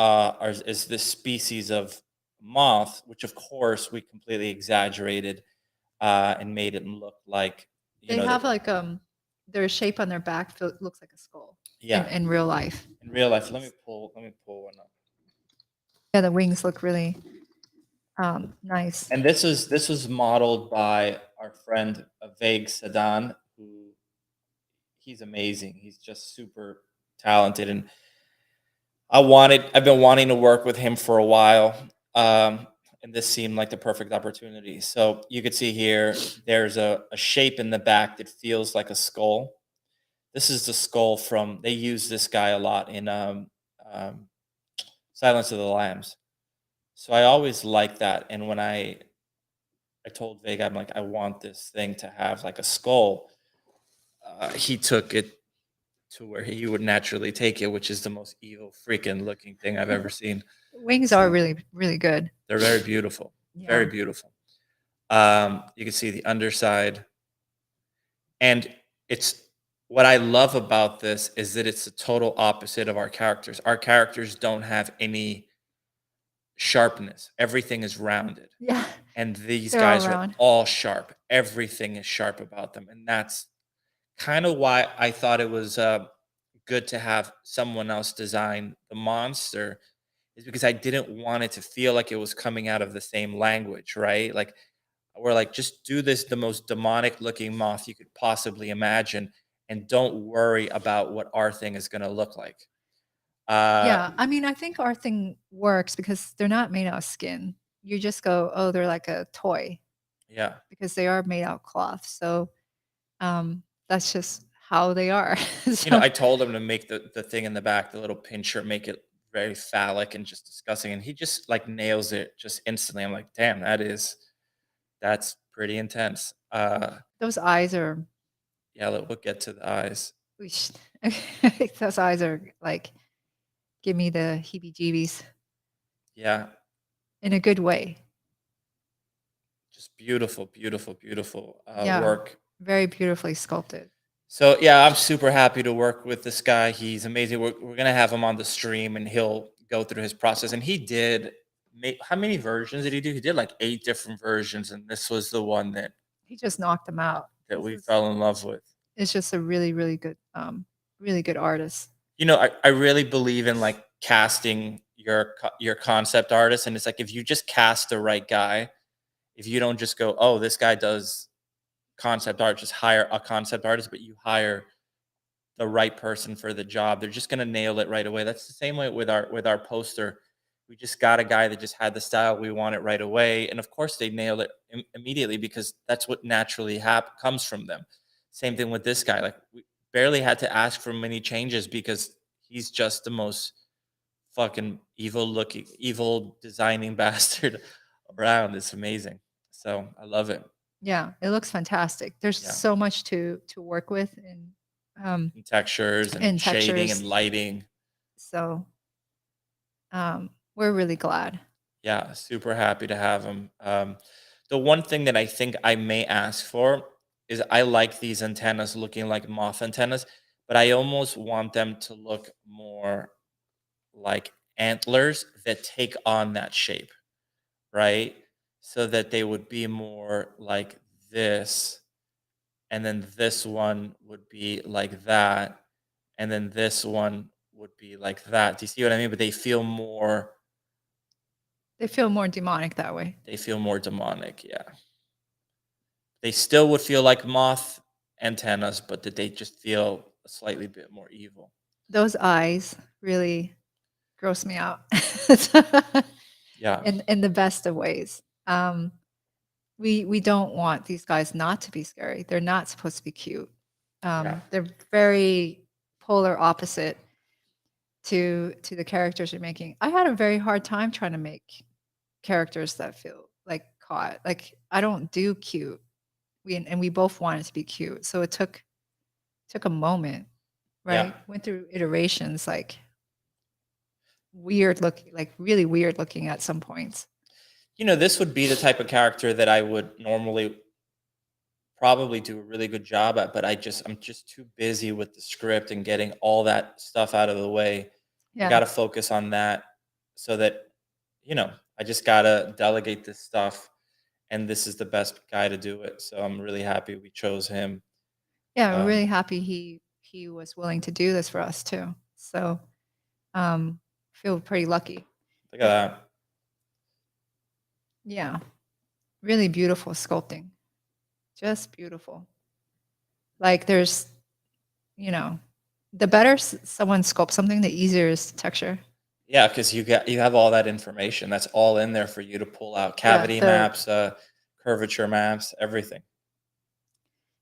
Speaker 1: is this species of moth, which of course we completely exaggerated and made it look like
Speaker 2: They have like their shape on their back looks like a skull.
Speaker 1: Yeah.
Speaker 2: In real life.
Speaker 1: In real life, let me pull one up.
Speaker 2: Yeah, the wings look really nice.
Speaker 1: And this was modeled by our friend Vague Sadan, who he's amazing. He's just super talented, and I've been wanting to work with him for a while. And this seemed like the perfect opportunity. So you could see here, there's a shape in the back that feels like a skull. This is the skull from, they use this guy a lot in Silence of the Lambs. So I always like that. And when I told Vega, I'm like, I want this thing to have like a skull. He took it to where he would naturally take it, which is the most evil freaking looking thing I've ever seen.
Speaker 2: Wings are really, really good.
Speaker 1: They're very beautiful.
Speaker 2: Yeah.
Speaker 1: Very beautiful. You can see the underside. And it's what I love about this is that it's the total opposite of our characters. Our characters don't have any sharpness. Everything is rounded.
Speaker 2: Yeah.
Speaker 1: And these
Speaker 2: They're
Speaker 1: guys
Speaker 2: all
Speaker 1: are
Speaker 2: round.
Speaker 1: all sharp. Everything is sharp about them. And that's kind of why I thought it was good to have someone else design the monster, is because I didn't want it to feel like it was coming out of the same language, right? Like we're like, just do this the most demonic looking moth you could possibly imagine, and don't worry about what our thing is going to look like.
Speaker 2: Yeah, I mean, I think our thing works because they're not made out of skin. You just go, oh, they're like a toy.
Speaker 1: Yeah,
Speaker 2: because they are made out of cloth. So that's just how they are.
Speaker 1: you know, I told him to make the thing in the back, the little pincher, make it very phallic and just disgusting, and he just like nails it just instantly. I'm like, damn, that's pretty intense.
Speaker 2: Those eyes are.
Speaker 1: Yeah, we'll get to the eyes.
Speaker 2: Those eyes are like, give me the heebie-jeebies.
Speaker 1: Yeah,
Speaker 2: in a good way.
Speaker 1: Just beautiful, beautiful, beautiful
Speaker 2: Yeah,
Speaker 1: work.
Speaker 2: very beautifully sculpted.
Speaker 1: So yeah, I'm super happy to work with this guy. He's amazing. We're gonna have him on the stream, and he'll go through his process. And he did make how many versions did he do? He did like 8 different versions, and this was the one that
Speaker 2: He just knocked them out.
Speaker 1: we fell in love with.
Speaker 2: It's just a really, really good artist.
Speaker 1: You know, I really believe in like casting your concept artist, and it's like if you just cast the right guy, if you don't just go, oh, this guy does concept art, just hire a concept artist, but you hire the right person for the job, they're just gonna nail it right away. That's the same way with our poster. We just got a guy that just had the style we want it right away, and of course they nail it immediately because that's what naturally comes from them. Same thing with this guy. Like we barely had to ask for many changes because he's just the most fucking evil designing bastard around. It's amazing. So I love it.
Speaker 2: Yeah, it looks fantastic. There's so much to work with
Speaker 1: and textures and shading and lighting.
Speaker 2: So we're really glad.
Speaker 1: Yeah, super happy to have him. The one thing that I think I may ask for is I like these antennas looking like moth antennas, but I almost want them to look more like antlers that take on that shape, right? So that they would be more like this, and then this one would be like that, and then this one would be like that. Do you see what I mean? But they feel more
Speaker 2: demonic that way.
Speaker 1: They feel more demonic, yeah. They still would feel like moth antennas, but that they just feel a slightly bit more evil.
Speaker 2: Those eyes really gross me out.
Speaker 1: Yeah.
Speaker 2: In the best of ways. We don't want these guys not to be scary. They're not supposed to be cute. They're very polar opposite to the characters you're making. I had a very hard time trying to make characters that feel like caught. Like I don't do cute. We both wanted to be cute. So it took a moment, right?
Speaker 1: Yeah.
Speaker 2: Went through iterations, like weird looking, like really weird looking at some points.
Speaker 1: You know, this would be the type of character that I would normally probably do a really good job at, but I'm just too busy with the script and getting all that stuff out of the way. I got to focus on that so that, you know, I just got to delegate this stuff, and this is the best guy to do it. So I'm really happy we chose him.
Speaker 2: Yeah, I'm really happy he was willing to do this for us too. So feel pretty lucky.
Speaker 1: Look at that.
Speaker 2: Yeah. Really beautiful sculpting. Just beautiful. Like there's, you know, the better someone sculpts something, the easier is the texture.
Speaker 1: Yeah, because you have all that information. That's all in there for you to pull out. Cavity maps, curvature maps, everything.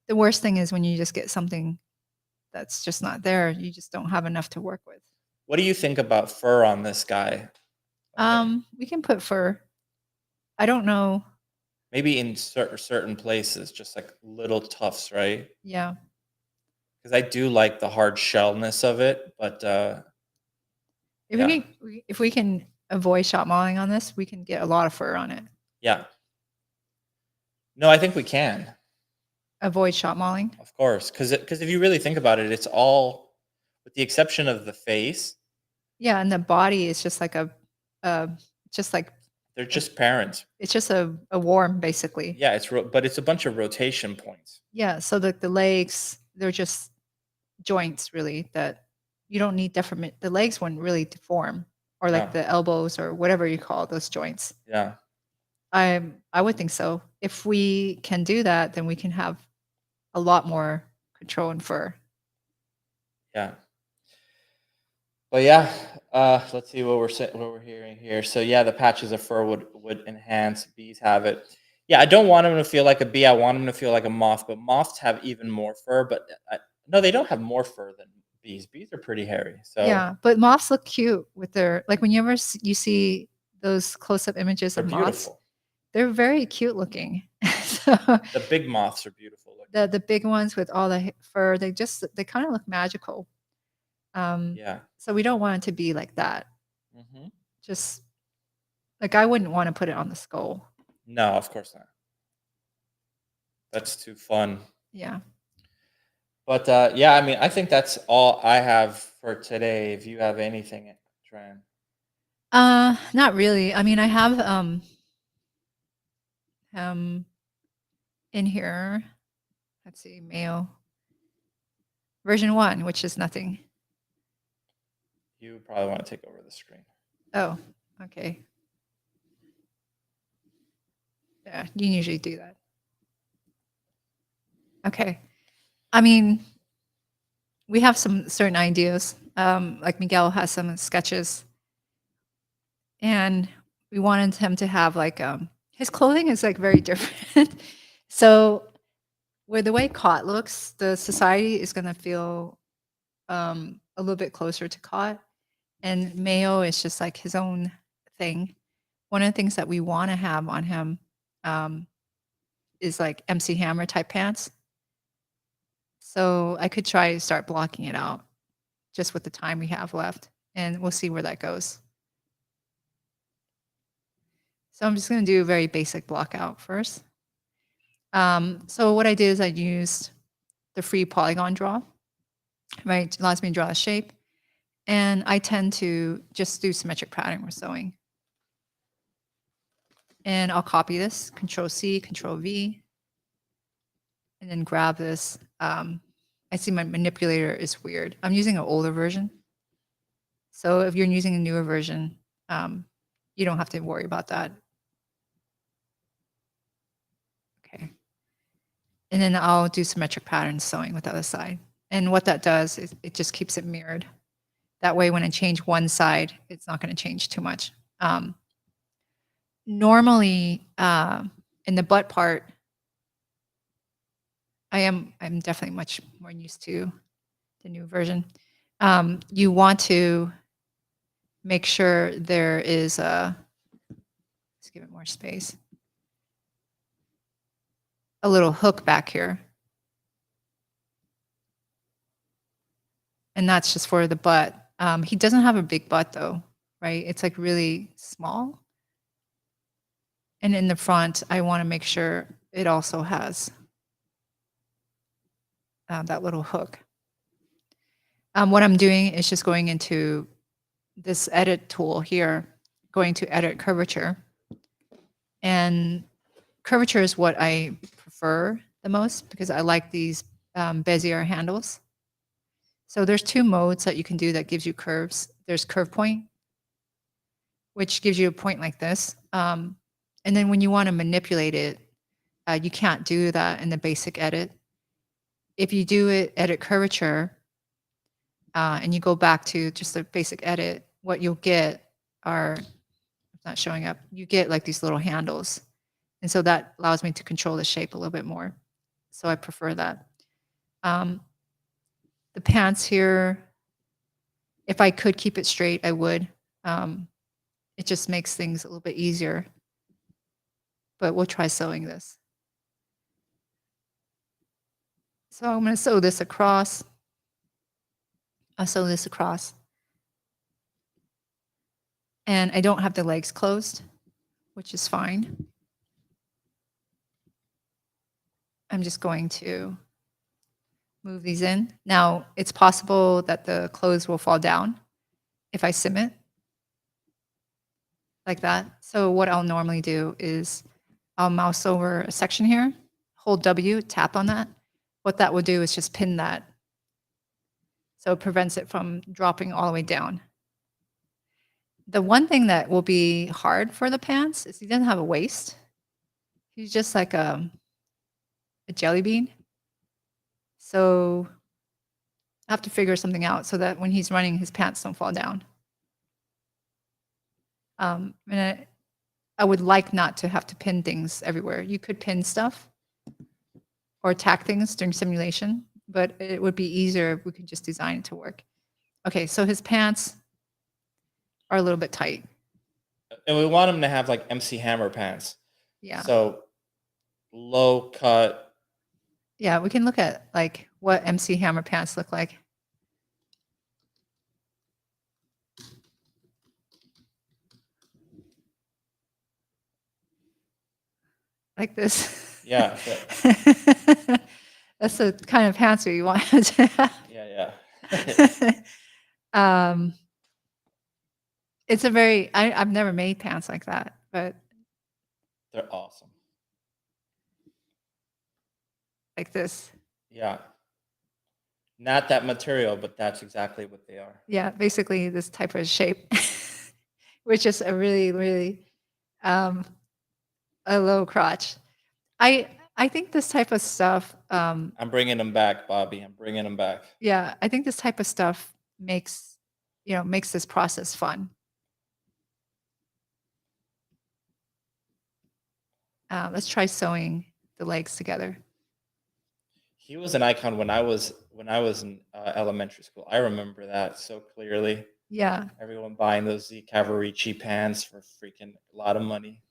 Speaker 2: The worst thing is when you just get something that's just not there. You just don't have enough to work with.
Speaker 1: What do you think about fur on this guy?
Speaker 2: We can put fur. I don't know.
Speaker 1: Maybe in certain places, just like little tufts, right?
Speaker 2: Yeah.
Speaker 1: Because I do like the hard shellness of it, but
Speaker 2: if we can avoid shot modeling on this, we can get a lot of fur on it.
Speaker 1: Yeah. No, I think we can
Speaker 2: avoid shot modeling.
Speaker 1: Of course, because if you really think about it, it's all, with the exception of the face.
Speaker 2: Yeah, and the body is just like just like
Speaker 1: they're just parents.
Speaker 2: It's just a worm, basically.
Speaker 1: Yeah, but it's a bunch of rotation points.
Speaker 2: Yeah, so the legs, they're just joints, really, that you don't need deformation. The legs wouldn't really deform, or like the elbows or whatever you call those joints.
Speaker 1: Yeah.
Speaker 2: I would think so. If we can do that, then we can have a lot more control and fur.
Speaker 1: Yeah. But yeah, let's see what we're hearing here. So yeah, the patches of fur would enhance. Bees have it. Yeah, I don't want them to feel like a bee. I want them to feel like a moth. But moths have even more fur. But no, they don't have more fur than bees. Bees are pretty hairy. So
Speaker 2: yeah, but moths look cute with their, like whenever you see those close-up images of moths, they're very cute looking. So,
Speaker 1: the big moths are beautiful looking.
Speaker 2: The big ones with all the fur, they kind of look magical.
Speaker 1: Yeah.
Speaker 2: So we don't want it to be like that. Mm-hmm. Just like I wouldn't want to put it on the skull.
Speaker 1: No, of course not. That's too fun.
Speaker 2: Yeah.
Speaker 1: But yeah, I mean, I think that's all I have for today. If you have anything, Tran.
Speaker 2: Not really. I mean, I have in here, let's see, Mayo version 1, which is nothing.
Speaker 1: You probably want to take over the screen.
Speaker 2: Oh, okay. Yeah, you usually do that. Okay. I mean, we have some certain ideas. Like Miguel has some sketches, and we wanted him to have like his clothing is like very different. So with the way Cot looks, the society is going to feel a little bit closer to Cot, and Mayo is just like his own thing. One of the things that we want to have on him is like MC Hammer type pants. So I could try to start blocking it out just with the time we have left, and we'll see where that goes. So I'm just going to do a very basic block out first. So what I did is I used the free polygon draw, right? It allows me to draw a shape. And I tend to just do symmetric pattern with sewing. And I'll copy this, Control C, Control V, and then grab this. I see my manipulator is weird. I'm using an older version. So if you're using a newer version, you don't have to worry about that. Okay. And then I'll do symmetric pattern sewing with the other side. And what that does is it just keeps it mirrored. That way, when I change one side, it's not going to change too much. Normally, in the butt part, I'm definitely much more used to the new version. You want to make sure there is a, let's give it more space, a little hook back here. And that's just for the butt. He doesn't have a big butt though, right? It's like really small. And in the front, I want to make sure it also has that little hook. What I'm doing is just going into this edit tool here, going to edit curvature. And curvature is what I prefer the most because I like these Bezier handles. So there's two modes that you can do that gives you curves. There's curve point, which gives you a point like this. And then when you want to manipulate it, you can't do that in the basic edit. If you do it, edit curvature, and you go back to just the basic edit, what you'll get are, it's not showing up, you get like these little handles. And so that allows me to control the shape a little bit more. So I prefer that. The pants here, if I could keep it straight, I would. It just makes things a little bit easier. But we'll try sewing this. So I'm going to sew this across. I'll sew this across. And I don't have the legs closed, which is fine. I'm just going to move these in. Now, it's possible that the clothes will fall down if I sim it like that. So what I'll normally do is I'll mouse over a section here, hold W, tap on that. What that will do is just pin that. So it prevents it from dropping all the way down. The one thing that will be hard for the pants is he doesn't have a waist. He's just like a jelly bean. So I have to figure something out so that when he's running, his pants don't fall down. And I would like not to have to pin things everywhere. You could pin stuff or tack things during simulation, but it would be easier if we could just design it to work. Okay, so his pants are a little bit tight.
Speaker 1: And we want him to have like MC Hammer pants.
Speaker 2: Yeah.
Speaker 1: So low cut.
Speaker 2: Yeah, we can look at like what MC Hammer pants look like. Like this.
Speaker 1: Yeah.
Speaker 2: That's the kind of pants you want to have.
Speaker 1: Yeah.
Speaker 2: It's a very, I've never made pants like that, but
Speaker 1: They're awesome.
Speaker 2: like this.
Speaker 1: Yeah. Not that material, but that's exactly what they are.
Speaker 2: Yeah, basically this type of shape, which is a really, really a low crotch. I think this type of stuff,
Speaker 1: I'm bringing them back, Bobby. I'm bringing them back.
Speaker 2: yeah, I think this type of stuff makes this process fun. Let's try sewing the legs together.
Speaker 1: He was an icon when I was in elementary school. I remember that so clearly.
Speaker 2: Yeah.
Speaker 1: Everyone buying those Z Cavarici pants for freaking a lot of money.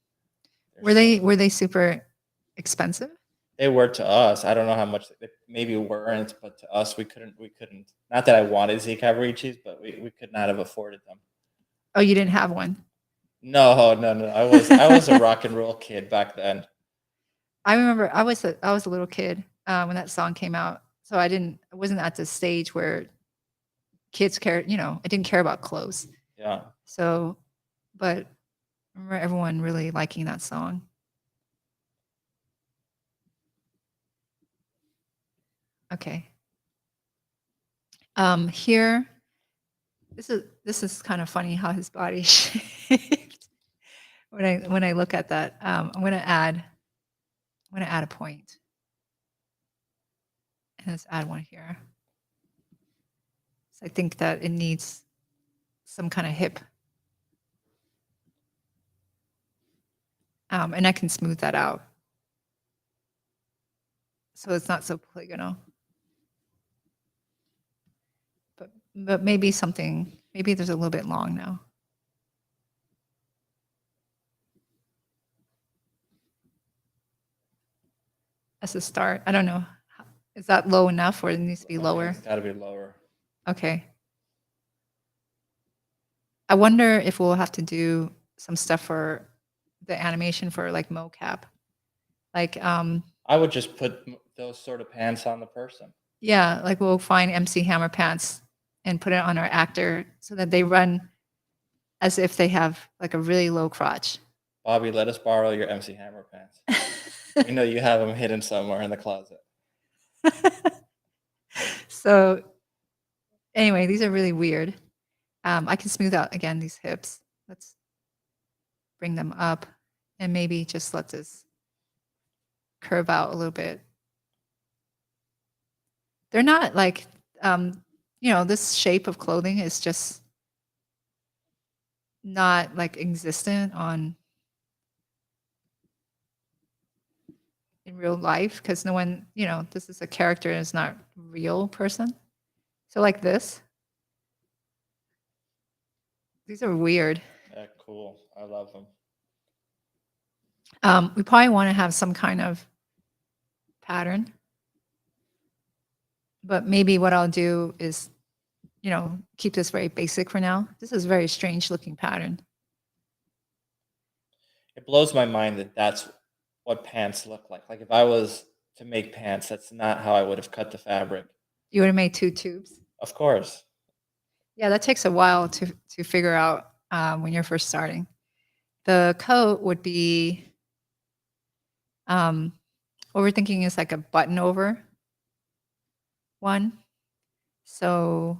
Speaker 2: Were they super expensive?
Speaker 1: They were to us. I don't know how much they maybe weren't, but to us we couldn't. Not that I wanted Z Cavaricis, but we could not have afforded them.
Speaker 2: Oh, you didn't have one?
Speaker 1: No. I was a rock and roll kid back then.
Speaker 2: I remember I was a little kid when that song came out, so I wasn't at the stage where kids care. I didn't care about clothes.
Speaker 1: Yeah.
Speaker 2: So, but I remember everyone really liking that song. Okay. Here, this is kind of funny how his body shaped. When I look at that, I'm gonna add a point. And let's add one here. So I think that it needs some kind of hip. And I can smooth that out. So it's not so polygonal. But maybe there's a little bit long now. That's a start. I don't know. Is that low enough or it needs to be lower?
Speaker 1: It's got to be lower.
Speaker 2: Okay. I wonder if we'll have to do some stuff for the animation for like mocap. Like
Speaker 1: I would just put those sort of pants on the person.
Speaker 2: Yeah, like we'll find MC Hammer pants and put it on our actor so that they run as if they have like a really low crotch.
Speaker 1: Bobby, let us borrow your MC Hammer pants. We know you have them hidden somewhere in the closet.
Speaker 2: So anyway, these are really weird. I can smooth out again these hips. Let's bring them up and maybe just let this curve out a little bit. They're not like, this shape of clothing is just not like existent in real life because no one, this is a character and it's not a real person. So like this. These are weird.
Speaker 1: Yeah, cool. I love them.
Speaker 2: We probably want to have some kind of pattern. But maybe what I'll do is, keep this very basic for now. This is a very strange looking pattern.
Speaker 1: It blows my mind that that's what pants look like. Like if I was to make pants, that's not how I would have cut the fabric.
Speaker 2: You would have made 2 tubes?
Speaker 1: Of course.
Speaker 2: Yeah, that takes a while to figure out when you're first starting. The coat would be, what we're thinking is like a button over one. So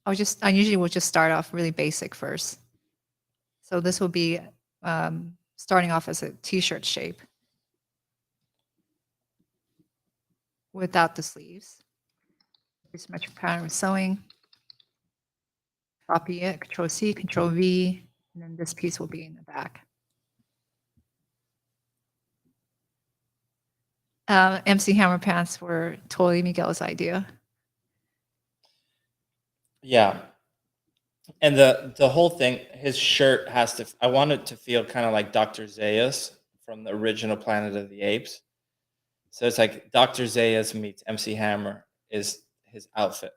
Speaker 2: I usually will just start off really basic first. So this will be starting off as a t-shirt shape without the sleeves. Symmetric pattern with sewing. Copy it, Control C, Control V, and then this piece will be in the back. MC Hammer pants were totally Miguel's idea.
Speaker 1: Yeah. And the whole thing, his shirt has to, I want it to feel kind of like Dr. Zaius from the original Planet of the Apes. So it's like Dr. Zaius meets MC Hammer is his outfit.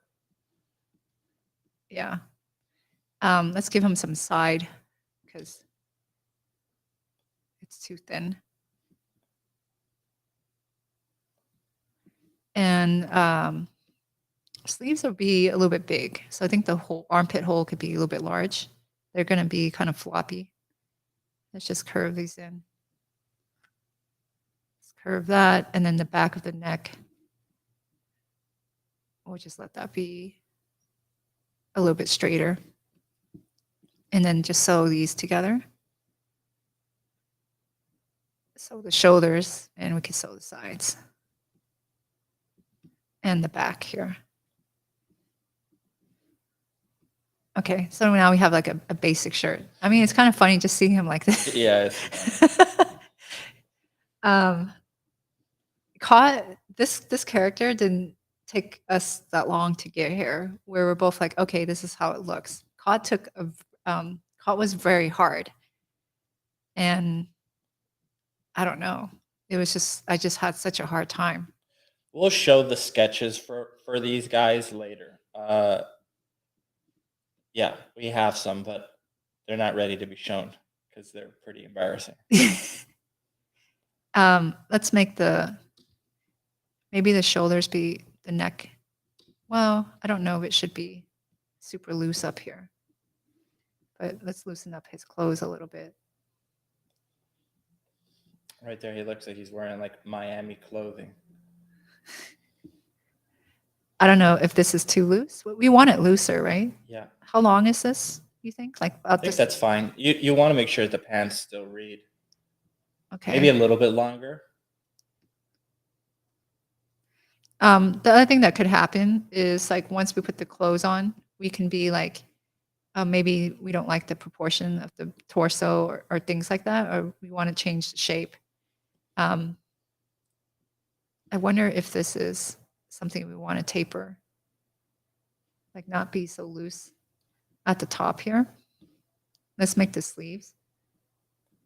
Speaker 2: Yeah. Let's give him some side because it's too thin. And sleeves will be a little bit big. So I think the whole armpit hole could be a little bit large. They're going to be kind of floppy. Let's just curve these in. Let's curve that. And then the back of the neck, we'll just let that be a little bit straighter. And then just sew these together. Sew the shoulders, and we can sew the sides. And the back here. Okay, so now we have like a basic shirt. I mean, it's kind of funny just seeing him like this.
Speaker 1: Yeah.
Speaker 2: This character didn't take us that long to get here. Where we're both like, okay, this is how it looks. Cod was very hard, and I don't know. It was just I just had such a hard time.
Speaker 1: We'll show the sketches for these guys later. Yeah, we have some, but they're not ready to be shown because they're pretty embarrassing.
Speaker 2: Let's make maybe the shoulders be the neck. Well, I don't know if it should be super loose up here, but let's loosen up his clothes a little bit.
Speaker 1: Right there, he looks like he's wearing like Miami clothing.
Speaker 2: I don't know if this is too loose. We want it looser, right?
Speaker 1: Yeah.
Speaker 2: How long is this, you think? Like
Speaker 1: I think that's fine. You want to make sure the pants still read.
Speaker 2: Okay.
Speaker 1: Maybe a little bit longer.
Speaker 2: The other thing that could happen is like once we put the clothes on, we can be like, maybe we don't like the proportion of the torso or things like that, or we want to change the shape. I wonder if this is something we want to taper, like not be so loose at the top here. Let's make the sleeves.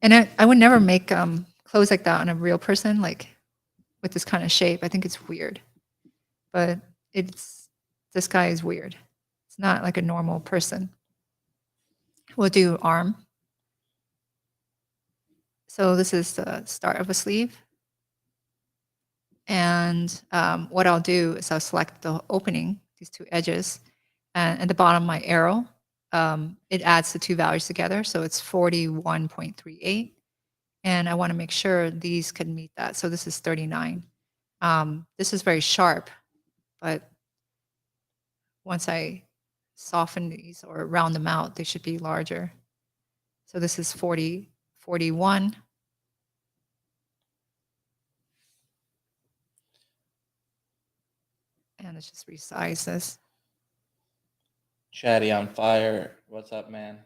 Speaker 2: And I would never make clothes like that on a real person, like with this kind of shape. I think it's weird, but this guy is weird. It's not like a normal person. We'll do arm. So this is the start of a sleeve. And what I'll do is I'll select the opening, these two edges, and at the bottom, my arrow, it adds the two values together. So it's 41.38. And I want to make sure these can meet that. So this is 39. This is very sharp, but once I soften these or round them out, they should be larger. So this is 41. And let's just resize this.
Speaker 1: Chatty on fire. What's up, man?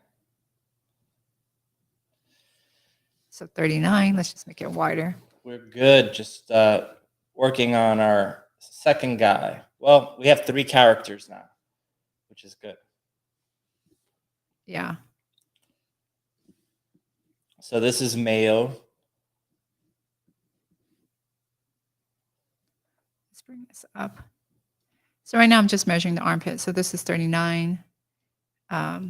Speaker 2: So 39, let's just make it wider.
Speaker 1: We're good. Just working on our second guy. Well, we have 3 characters now, which is good.
Speaker 2: Yeah.
Speaker 1: So this is Mayo.
Speaker 2: Let's bring this up. So right now I'm just measuring the armpit. So this is 39. I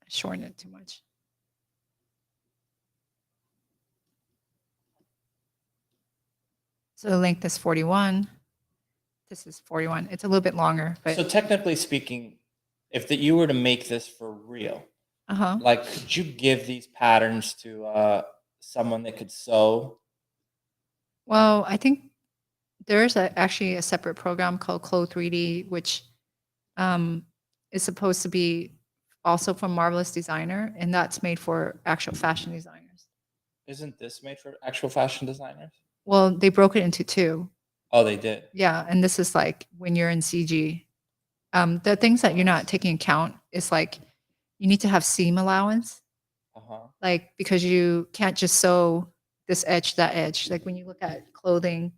Speaker 2: shortened it too much. So the length is 41. This is 41. It's a little bit longer. But
Speaker 1: so technically speaking, if you were to make this for real, like could you give these patterns to someone that could sew?
Speaker 2: Well, I think there's actually a separate program called Clo 3D, which is supposed to be also from Marvelous Designer, and that's made for actual fashion designers.
Speaker 1: Isn't this made for actual fashion designers?
Speaker 2: Well, they broke it into 2.
Speaker 1: Oh, they did?
Speaker 2: Yeah, and this is like when you're in CG. The things that you're not taking account is like you need to have seam allowance. Like because you can't just sew this edge, that edge. Like when you look at clothing,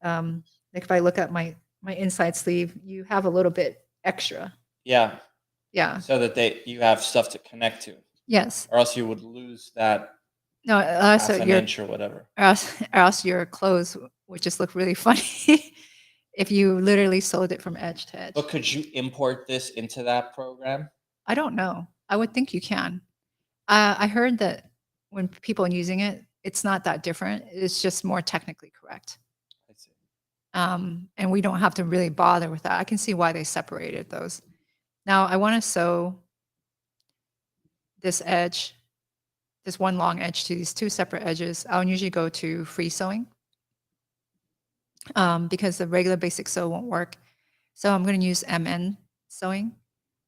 Speaker 2: like if I look at my inside sleeve, you have a little bit extra.
Speaker 1: Yeah.
Speaker 2: Yeah.
Speaker 1: So that you have stuff to connect to.
Speaker 2: Yes.
Speaker 1: Or else you would lose that.
Speaker 2: No,
Speaker 1: half an inch or whatever.
Speaker 2: Or else your clothes would just look really funny if you literally sewed it from edge to edge.
Speaker 1: But could you import this into that program?
Speaker 2: I don't know. I would think you can. I heard that when people are using it, it's not that different. It's just more technically correct.
Speaker 1: I see.
Speaker 2: And we don't have to really bother with that. I can see why they separated those. Now I want to sew this edge, this one long edge to these two separate edges. I'll usually go to free sewing because the regular basic sew won't work. So I'm going to use MN sewing.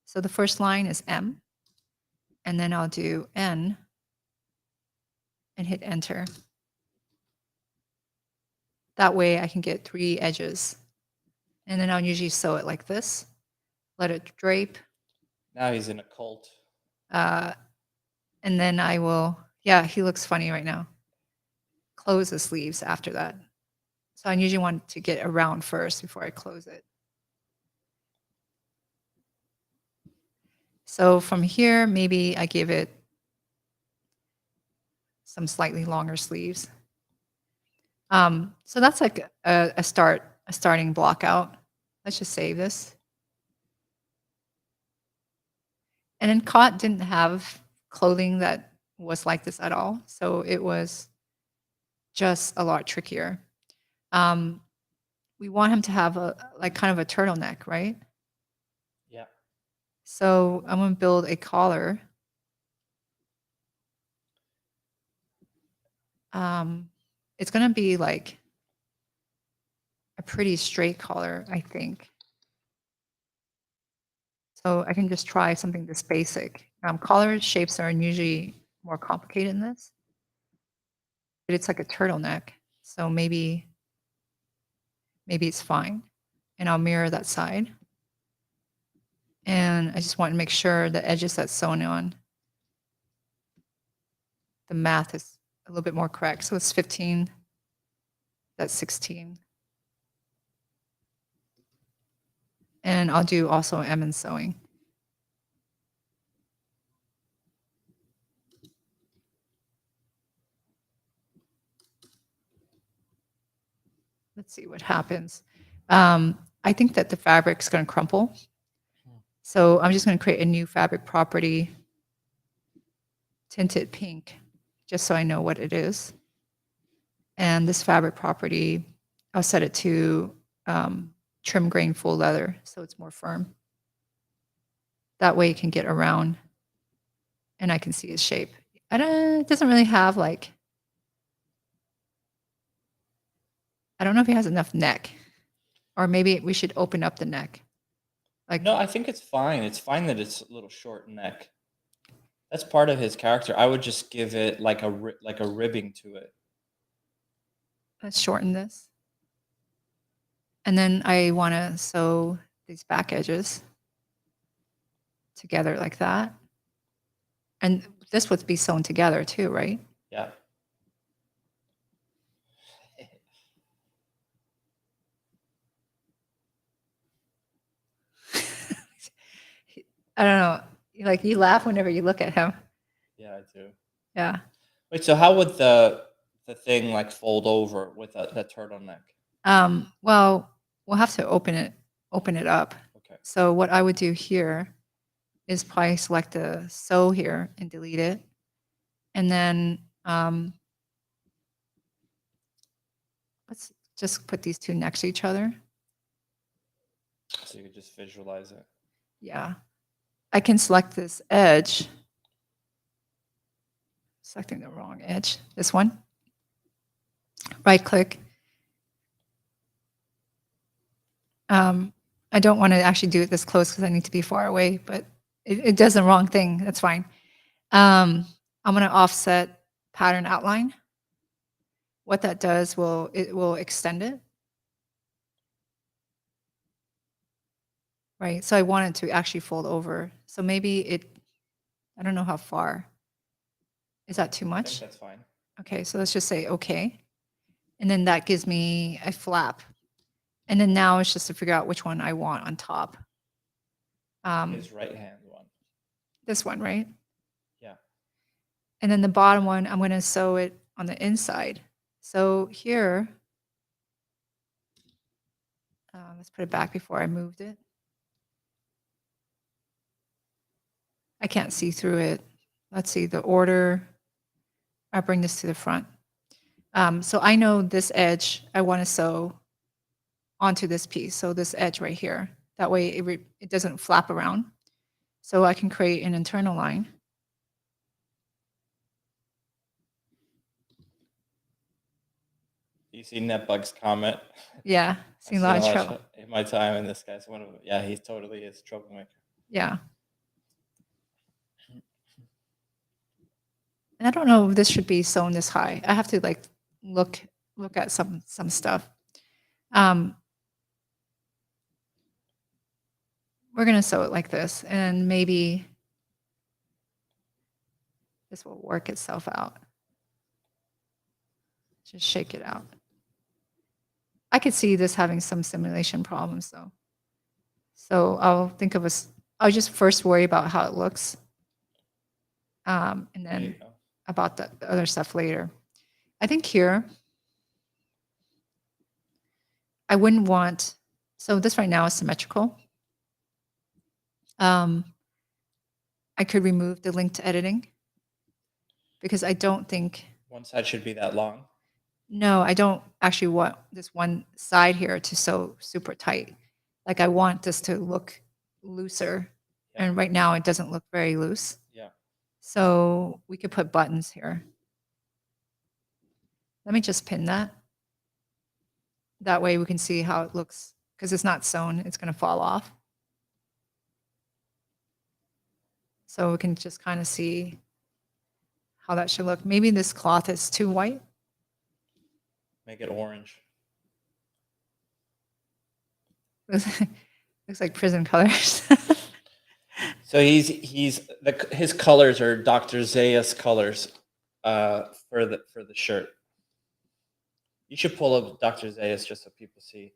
Speaker 2: So the first line is M, and then I'll do N and hit enter. That way I can get 3 edges. And then I'll usually sew it like this, let it drape.
Speaker 1: Now he's in a cult.
Speaker 2: And then I will, yeah, he looks funny right now. Close the sleeves after that. So I usually want to get around first before I close it. So from here, maybe I give it some slightly longer sleeves. So that's like a starting block out. Let's just save this. And then Cot didn't have clothing that was like this at all. So it was just a lot trickier. We want him to have kind of a turtleneck, right?
Speaker 1: Yeah.
Speaker 2: So I'm going to build a collar. It's going to be like a pretty straight collar, I think. So I can just try something this basic. Collar shapes are usually more complicated than this, but it's like a turtleneck. So maybe it's fine. And I'll mirror that side. And I just want to make sure the edges that's sewn on, the math is a little bit more correct. So it's 15, that's 16. And I'll do also M in sewing. Let's see what happens. I think that the fabric's going to crumple. So I'm just going to create a new fabric property, tinted pink, just so I know what it is. And this fabric property, I'll set it to trim grain full leather, so it's more firm. That way you can get around and I can see his shape. It doesn't really have like, I don't know if he has enough neck, or maybe we should open up the neck. Like,
Speaker 1: no, I think it's fine. It's fine that it's a little short neck. That's part of his character. I would just give it like a ribbing to it.
Speaker 2: Let's shorten this. And then I want to sew these back edges together like that. And this would be sewn together too, right?
Speaker 1: Yeah.
Speaker 2: I don't know. Like, you laugh whenever you look at him.
Speaker 1: Yeah, I do.
Speaker 2: Yeah.
Speaker 1: Wait, so how would the thing like fold over with that turtleneck?
Speaker 2: Well, we'll have to open it up.
Speaker 1: Okay.
Speaker 2: So what I would do here is probably select the sew here and delete it. And then let's just put these two next to each other.
Speaker 1: So you could just visualize it.
Speaker 2: Yeah. I can select this edge. Selecting the wrong edge. This one. Right click. I don't want to actually do it this close because I need to be far away, but it does the wrong thing. That's fine. I'm going to offset pattern outline. What that does it will extend it. Right. So I want it to actually fold over. So maybe I don't know how far. Is that too
Speaker 1: I
Speaker 2: much?
Speaker 1: think that's fine.
Speaker 2: Okay. So let's just say okay. And then that gives me a flap. And then now it's just to figure out which one I want on top.
Speaker 1: His right hand one.
Speaker 2: This one, right?
Speaker 1: Yeah.
Speaker 2: And then the bottom one, I'm going to sew it on the inside. So here, let's put it back before I moved it. I can't see through it. Let's see the order. I'll bring this to the front. So I know this edge I want to sew onto this piece. So this edge right here. That way it doesn't flap around. So I can create an internal line.
Speaker 1: You see Netbug's comment?
Speaker 2: Yeah, seen a lot of trouble.
Speaker 1: In my time, and this guy's one of them. Yeah, he totally is troublemaker.
Speaker 2: Yeah. And I don't know if this should be sewn this high. I have to like look at some stuff. We're gonna sew it like this, and maybe this will work itself out. Just shake it out. I could see this having some simulation problems though. So I'll think of I'll just first worry about how it looks. And then about the other stuff later. I think here, I wouldn't want, so this right now is symmetrical. I could remove the link to editing because I don't think.
Speaker 1: One side should be that long.
Speaker 2: No, I don't actually want this one side here to sew super tight. Like I want this to look looser. Yeah. And right now it doesn't look very loose.
Speaker 1: Yeah.
Speaker 2: So we could put buttons here. Let me just pin that. That way we can see how it looks because it's not sewn. It's going to fall off. So we can just kind of see how that should look. Maybe this cloth is too white.
Speaker 1: Make it orange.
Speaker 2: Looks like prison colors.
Speaker 1: So his colors are Dr. Zayas colors for the shirt. You should pull up Dr. Zayas just so people see.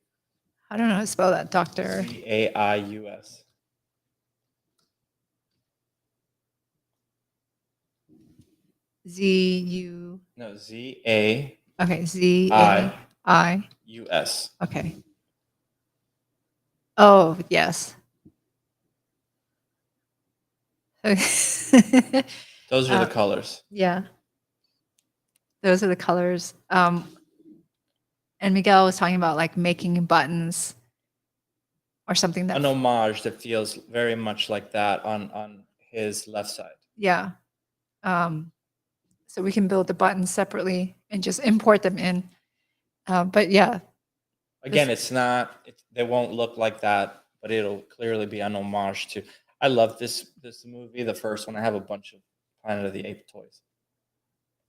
Speaker 2: I don't know how to spell that, Dr.
Speaker 1: Zaius.
Speaker 2: Z-U.
Speaker 1: No, Z-A.
Speaker 2: Okay, Z-A-I-U-S. Okay. Oh, yes.
Speaker 1: Those are the colors.
Speaker 2: Yeah. Those are the colors. And Miguel was talking about like making buttons or something that.
Speaker 1: An homage that feels very much like that on his left side.
Speaker 2: Yeah. So we can build the buttons separately and just import them in. But yeah.
Speaker 1: Again, they won't look like that, but it'll clearly be an homage to. I love this movie, the first one. I have a bunch of Planet of the Apes toys.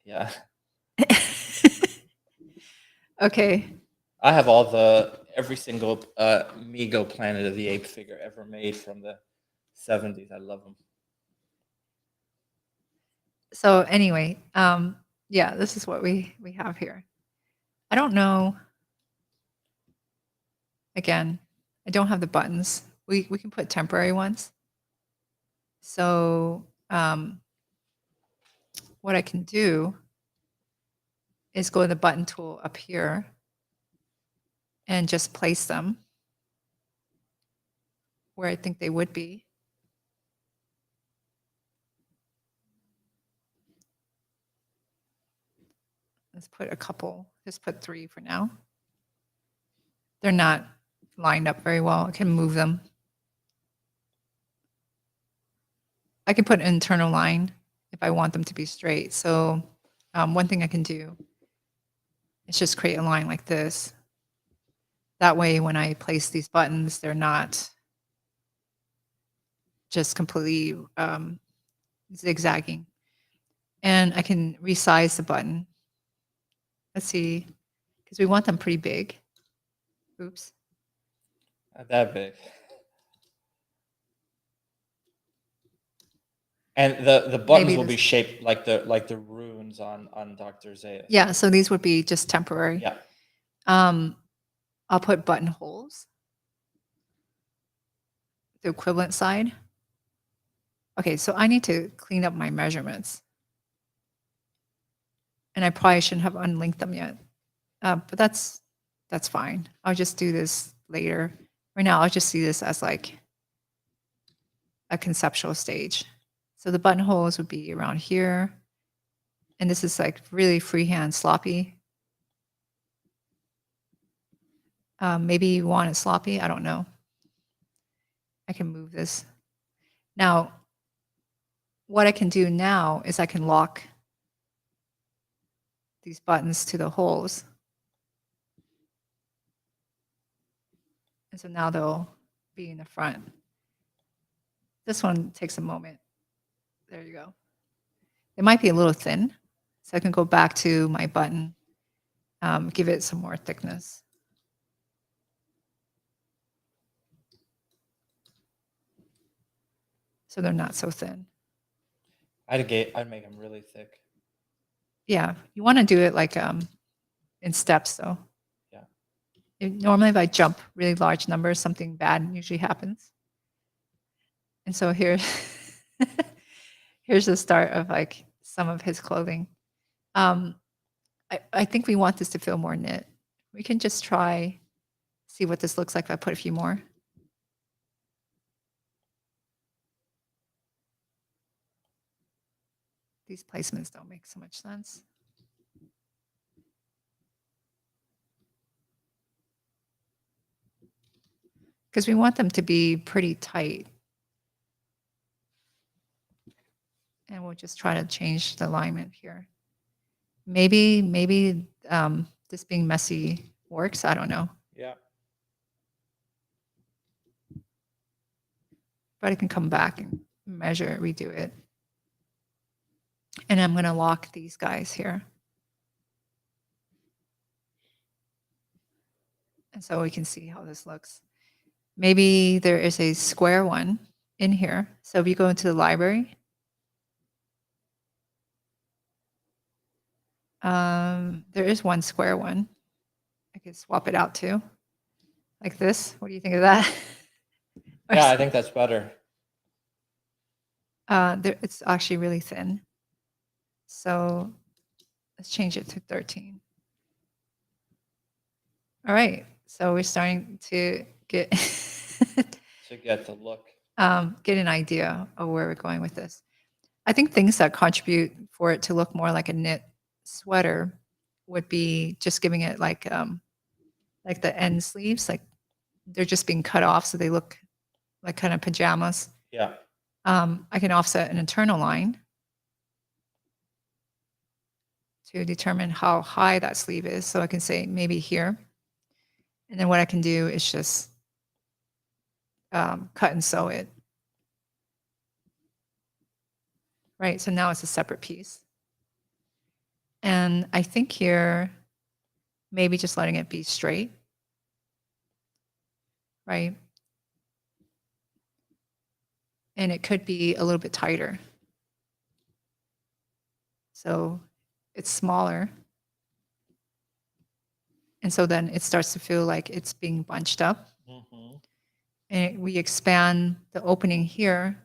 Speaker 1: Yeah.
Speaker 2: Okay.
Speaker 1: I have every single Mego Planet of the Apes figure ever made from the 70s. I love them.
Speaker 2: So anyway, yeah, this is what we have here. I don't know. Again, I don't have the buttons. We can put temporary ones. So what I can do is go to the button tool up here and just place them where I think they would be. Let's put a couple, just put 3 for now. They're not lined up very well. I can move them. I can put an internal line if I want them to be straight. So one thing I can do is just create a line like this. That way, when I place these buttons, they're not just completely zigzagging. And I can resize the button. Let's see, because we want them pretty big. Oops.
Speaker 1: Not that big. And the buttons will be shaped like the runes on Dr. Zayas.
Speaker 2: Yeah, so these would be just temporary.
Speaker 1: Yeah.
Speaker 2: I'll put buttonholes. The equivalent side. Okay, so I need to clean up my measurements. And I probably shouldn't have unlinked them yet. But that's fine. I'll just do this later. Right now, I'll just see this as like a conceptual stage. So the buttonholes would be around here. And this is like really freehand sloppy. Maybe you want it sloppy. I don't know. I can move this. Now, what I can do now is I can lock these buttons to the holes. And so now they'll be in the front. This one takes a moment. There you go. It might be a little thin, so I can go back to my button, give it some more thickness. So they're not so thin.
Speaker 1: I'd make them really thick.
Speaker 2: Yeah, you want to do it like in steps, though.
Speaker 1: Yeah.
Speaker 2: Normally, if I jump really large numbers, something bad usually happens. And so here, here's the start of like some of his clothing. I think we want this to feel more knit. We can just try, see what this looks like if I put a few more. These placements don't make so much sense. Because we want them to be pretty tight. And we'll just try to change the alignment here. Maybe this being messy works. I don't know.
Speaker 1: Yeah.
Speaker 2: But I can come back and measure, redo it. And I'm going to lock these guys here. And so we can see how this looks. Maybe there is a square one in here. So if you go into the library, there is one square one. I could swap it out too, like this. What do you think of that?
Speaker 1: Yeah, I think that's better.
Speaker 2: It's actually really thin. So let's change it to 13. All right. So we're starting to get
Speaker 1: To get the look.
Speaker 2: Get an idea of where we're going with this. I think things that contribute for it to look more like a knit sweater would be just giving it like the end sleeves, like they're just being cut off, so they look like kind of pajamas.
Speaker 1: Yeah.
Speaker 2: I can offset an internal line to determine how high that sleeve is. So I can say maybe here. And then what I can do is just cut and sew it. Right, so now it's a separate piece. And I think here, maybe just letting it be straight. Right? And it could be a little bit tighter. So it's smaller. And so then it starts to feel like it's being bunched up.
Speaker 1: Mm-hmm.
Speaker 2: And we expand the opening here.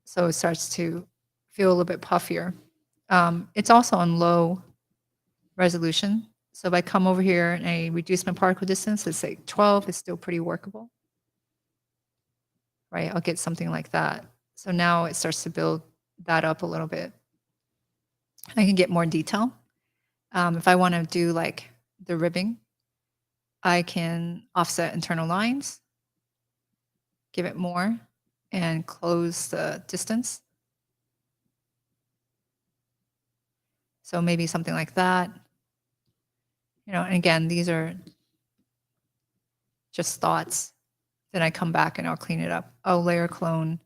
Speaker 2: So it starts to feel a little bit puffier. It's also on low resolution. So if I come over here and I reduce my particle distance, let's say 12, it's still pretty workable. Right, I'll get something like that. So now it starts to build that up a little bit. I can get more detail. If I want to do like the ribbing, I can offset internal lines, give it more, and close the distance. So maybe something like that. You know, and again, these are just thoughts. Then I come back and I'll clean it up. Oh, layer clone.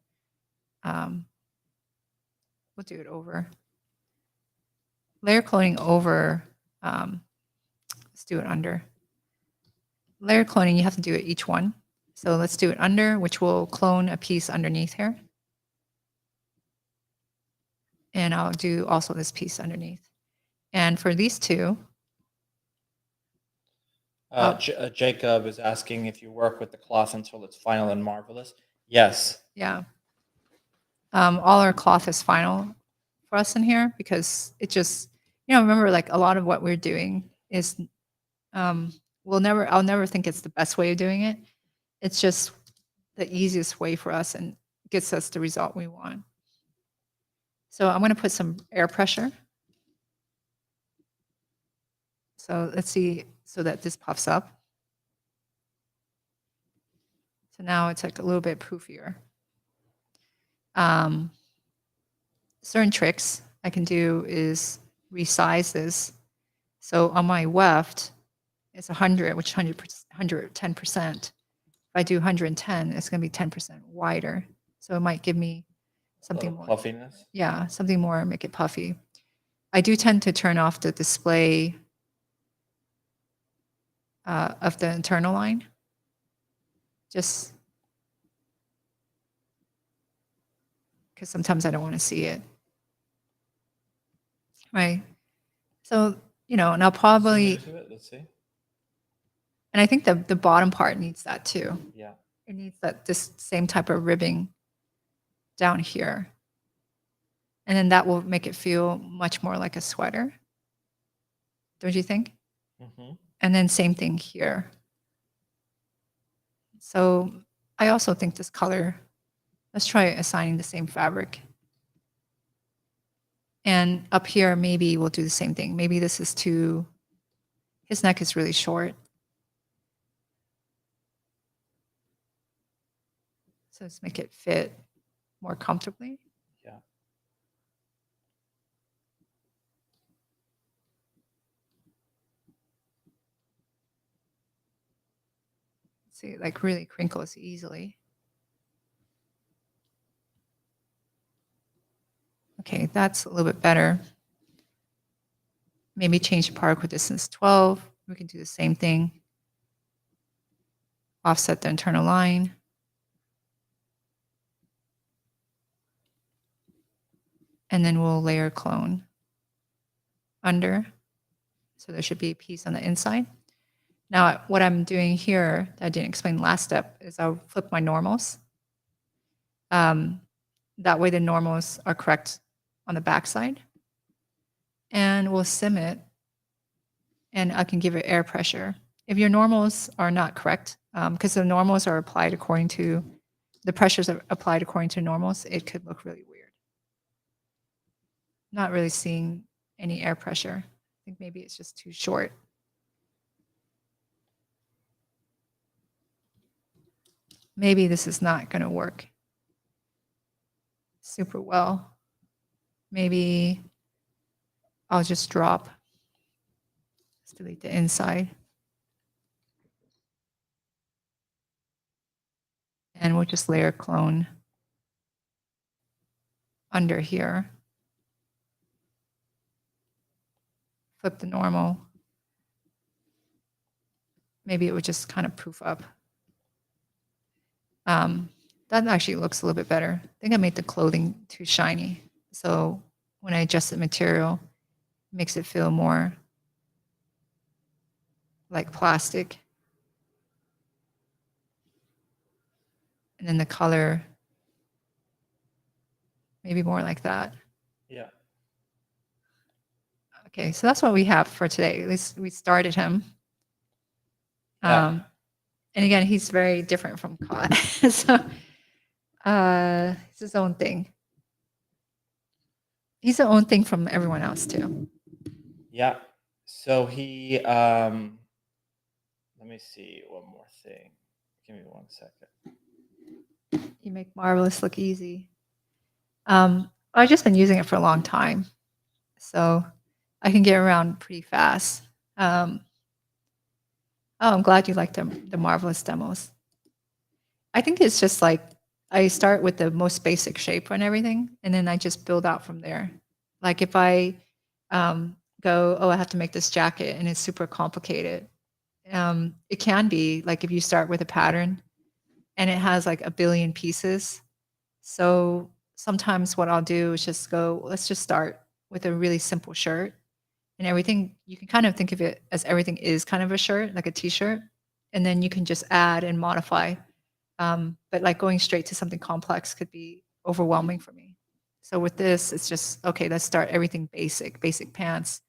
Speaker 2: We'll do it over. Layer cloning over. Let's do it under. Layer cloning, you have to do it each one. So let's do it under, which will clone a piece underneath here. And I'll do also this piece underneath. And for these two,
Speaker 1: Jacob is asking if you work with the cloth until it's final and marvelous. Yes.
Speaker 2: yeah. All our cloth is final for us in here because it just, you know, remember like a lot of what we're doing is, I'll never think it's the best way of doing it. It's just the easiest way for us and gets us the result we want. So I'm going to put some air pressure. So let's see so that this puffs up. So now it's like a little bit poofier. Certain tricks I can do is resize this. So on my weft, it's 100, which 110%. If I do 110, it's going to be 10% wider. So it might give me something more
Speaker 1: puffiness.
Speaker 2: Yeah, something more, make it puffy. I do tend to turn off the display of the internal line. Just because sometimes I don't want to see it. Right. So, and I'll probably,
Speaker 1: Let's see.
Speaker 2: and I think the bottom part needs that too.
Speaker 1: Yeah.
Speaker 2: It needs this same type of ribbing down here. And then that will make it feel much more like a sweater. Don't you think?
Speaker 1: Mm-hmm.
Speaker 2: And then same thing here. So I also think this color, let's try assigning the same fabric. And up here, maybe we'll do the same thing. Maybe this is his neck is really short. So let's make it fit more comfortably.
Speaker 1: Yeah.
Speaker 2: See, it like really crinkles easily. Okay, that's a little bit better. Maybe change the particle distance 12. We can do the same thing. Offset the internal line. And then we'll layer clone under. So there should be a piece on the inside. Now, what I'm doing here that I didn't explain last step is I'll flip my normals. That way the normals are correct on the back side. And we'll sim it, and I can give it air pressure. If your normals are not correct, because the normals are applied according to, the pressures are applied according to normals, it could look really weird. Not really seeing any air pressure. I think maybe it's just too short. Maybe this is not going to work super well. Maybe I'll just drop. Let's delete the inside. And we'll just layer clone under here. Flip the normal. Maybe it would just kind of poof up. That actually looks a little bit better. I think I made the clothing too shiny. So when I adjust the material, it makes it feel more like plastic. And then the color, maybe more like that.
Speaker 1: Yeah.
Speaker 2: Okay, so that's what we have for today. At least we started him.
Speaker 1: Yeah.
Speaker 2: And again, he's very different from Cod. So it's his own thing. He's the own thing from everyone else too.
Speaker 1: Yeah. So he let me see one more thing. Give me 1 second.
Speaker 2: You make Marvelous look easy. I've just been using it for a long time, so I can get around pretty fast. I'm glad you like the Marvelous demos. I think it's just like I start with the most basic shape and everything, and then I just build out from there. Like if I go, oh, I have to make this jacket, and it's super complicated. It can be like if you start with a pattern, and it has like a billion pieces. So sometimes what I'll do is just go, let's just start with a really simple shirt, and everything. You can kind of think of it as everything is kind of a shirt, like a t-shirt, and then you can just add and modify. But like going straight to something complex could be overwhelming for me. So with this, it's just, okay, let's start everything basic pants,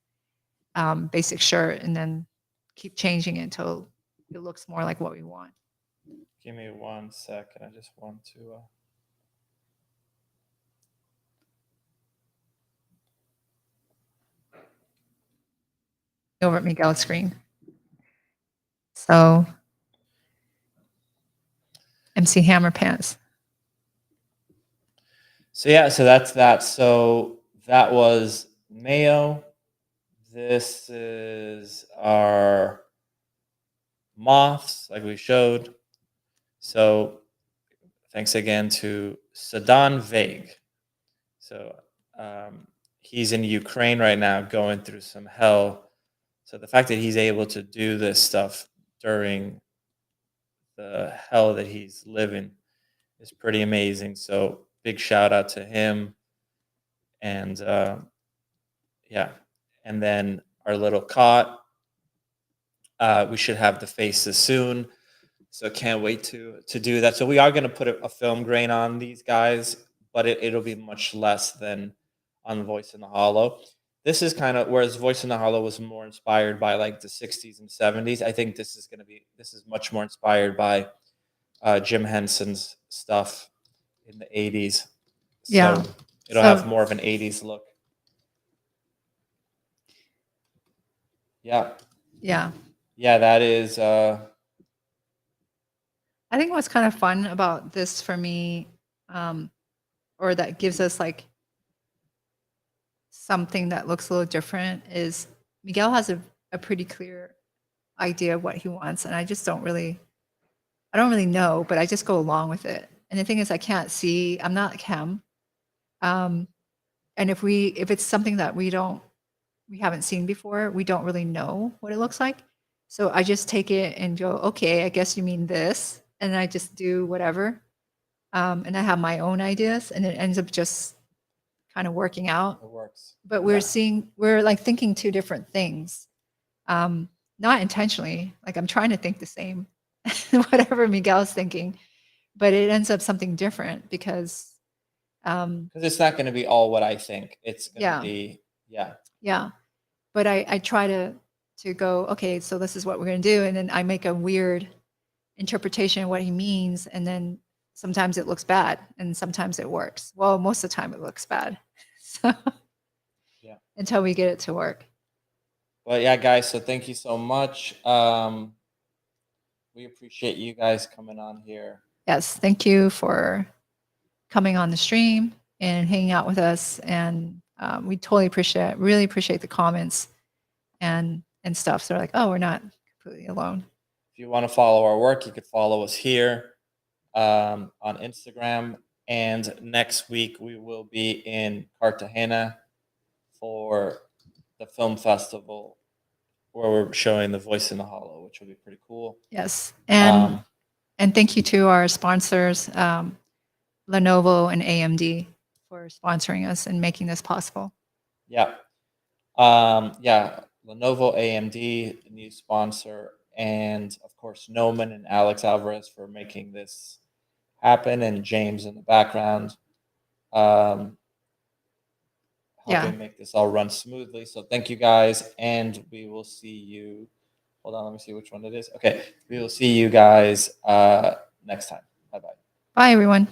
Speaker 2: basic shirt, and then keep changing it until it looks more like what we want.
Speaker 1: Give me 1 second. I just want to.
Speaker 2: Over at Miguel's screen. So MC Hammer Pants.
Speaker 1: So yeah, so that's that. So that was Mayo. This is our Moths, like we showed. So thanks again to Sadan Vague. So he's in Ukraine right now, going through some hell. So the fact that he's able to do this stuff during the hell that he's living is pretty amazing. So big shout out to him. And yeah, and then our little cot. We should have the faces soon. So can't wait to do that. So we are going to put a film grain on these guys, but it'll be much less than on Voice in the Hollow. This is kind of, whereas Voice in the Hollow was more inspired by like the 60s and 70s. I think this is much more inspired by Jim Henson's stuff in the 80s.
Speaker 2: Yeah.
Speaker 1: So it'll have more of an 80s look. Yeah.
Speaker 2: Yeah.
Speaker 1: Yeah, that is
Speaker 2: I think what's kind of fun about this for me, or that gives us like something that looks a little different, is Miguel has a pretty clear idea of what he wants, and I don't really know, but I just go along with it. And the thing is, I can't see. I'm not chem, and if it's something that we haven't seen before, we don't really know what it looks like. So I just take it and go, okay, I guess you mean this, and I just do whatever. And I have my own ideas, and it ends up just kind of working out.
Speaker 1: it works.
Speaker 2: But we're like thinking two different things, not intentionally. Like I'm trying to think the same, whatever Miguel's thinking, but it ends up something different because
Speaker 1: it's not going to be all what I think. It's going to be
Speaker 2: yeah. But I try to go, okay, so this is what we're going to do, and then I make a weird interpretation of what he means, and then sometimes it looks bad and sometimes it works. Well, most of the time it looks bad. So
Speaker 1: yeah,
Speaker 2: until we get it to work.
Speaker 1: But yeah, guys, so thank you so much. We appreciate you guys coming on here.
Speaker 2: Yes, thank you for coming on the stream and hanging out with us, and we totally really appreciate the comments and stuff. So like, oh, we're not completely alone.
Speaker 1: If you want to follow our work, you could follow us here on Instagram. And next week we will be in Cartagena for the film festival where we're showing The Voice in the Hollow, which will be pretty cool.
Speaker 2: Yes, and thank you to our sponsors, Lenovo and AMD, for sponsoring us and making this possible.
Speaker 1: Yeah. Lenovo, AMD, new sponsor, and of course Gnomon and Alex Alvarez for making this happen, and James in the background helping make this all run smoothly. So thank you guys, and we will see you. Hold on, let me see which one it is. Okay, we will see you guys next time. Bye-bye.
Speaker 2: Bye, everyone.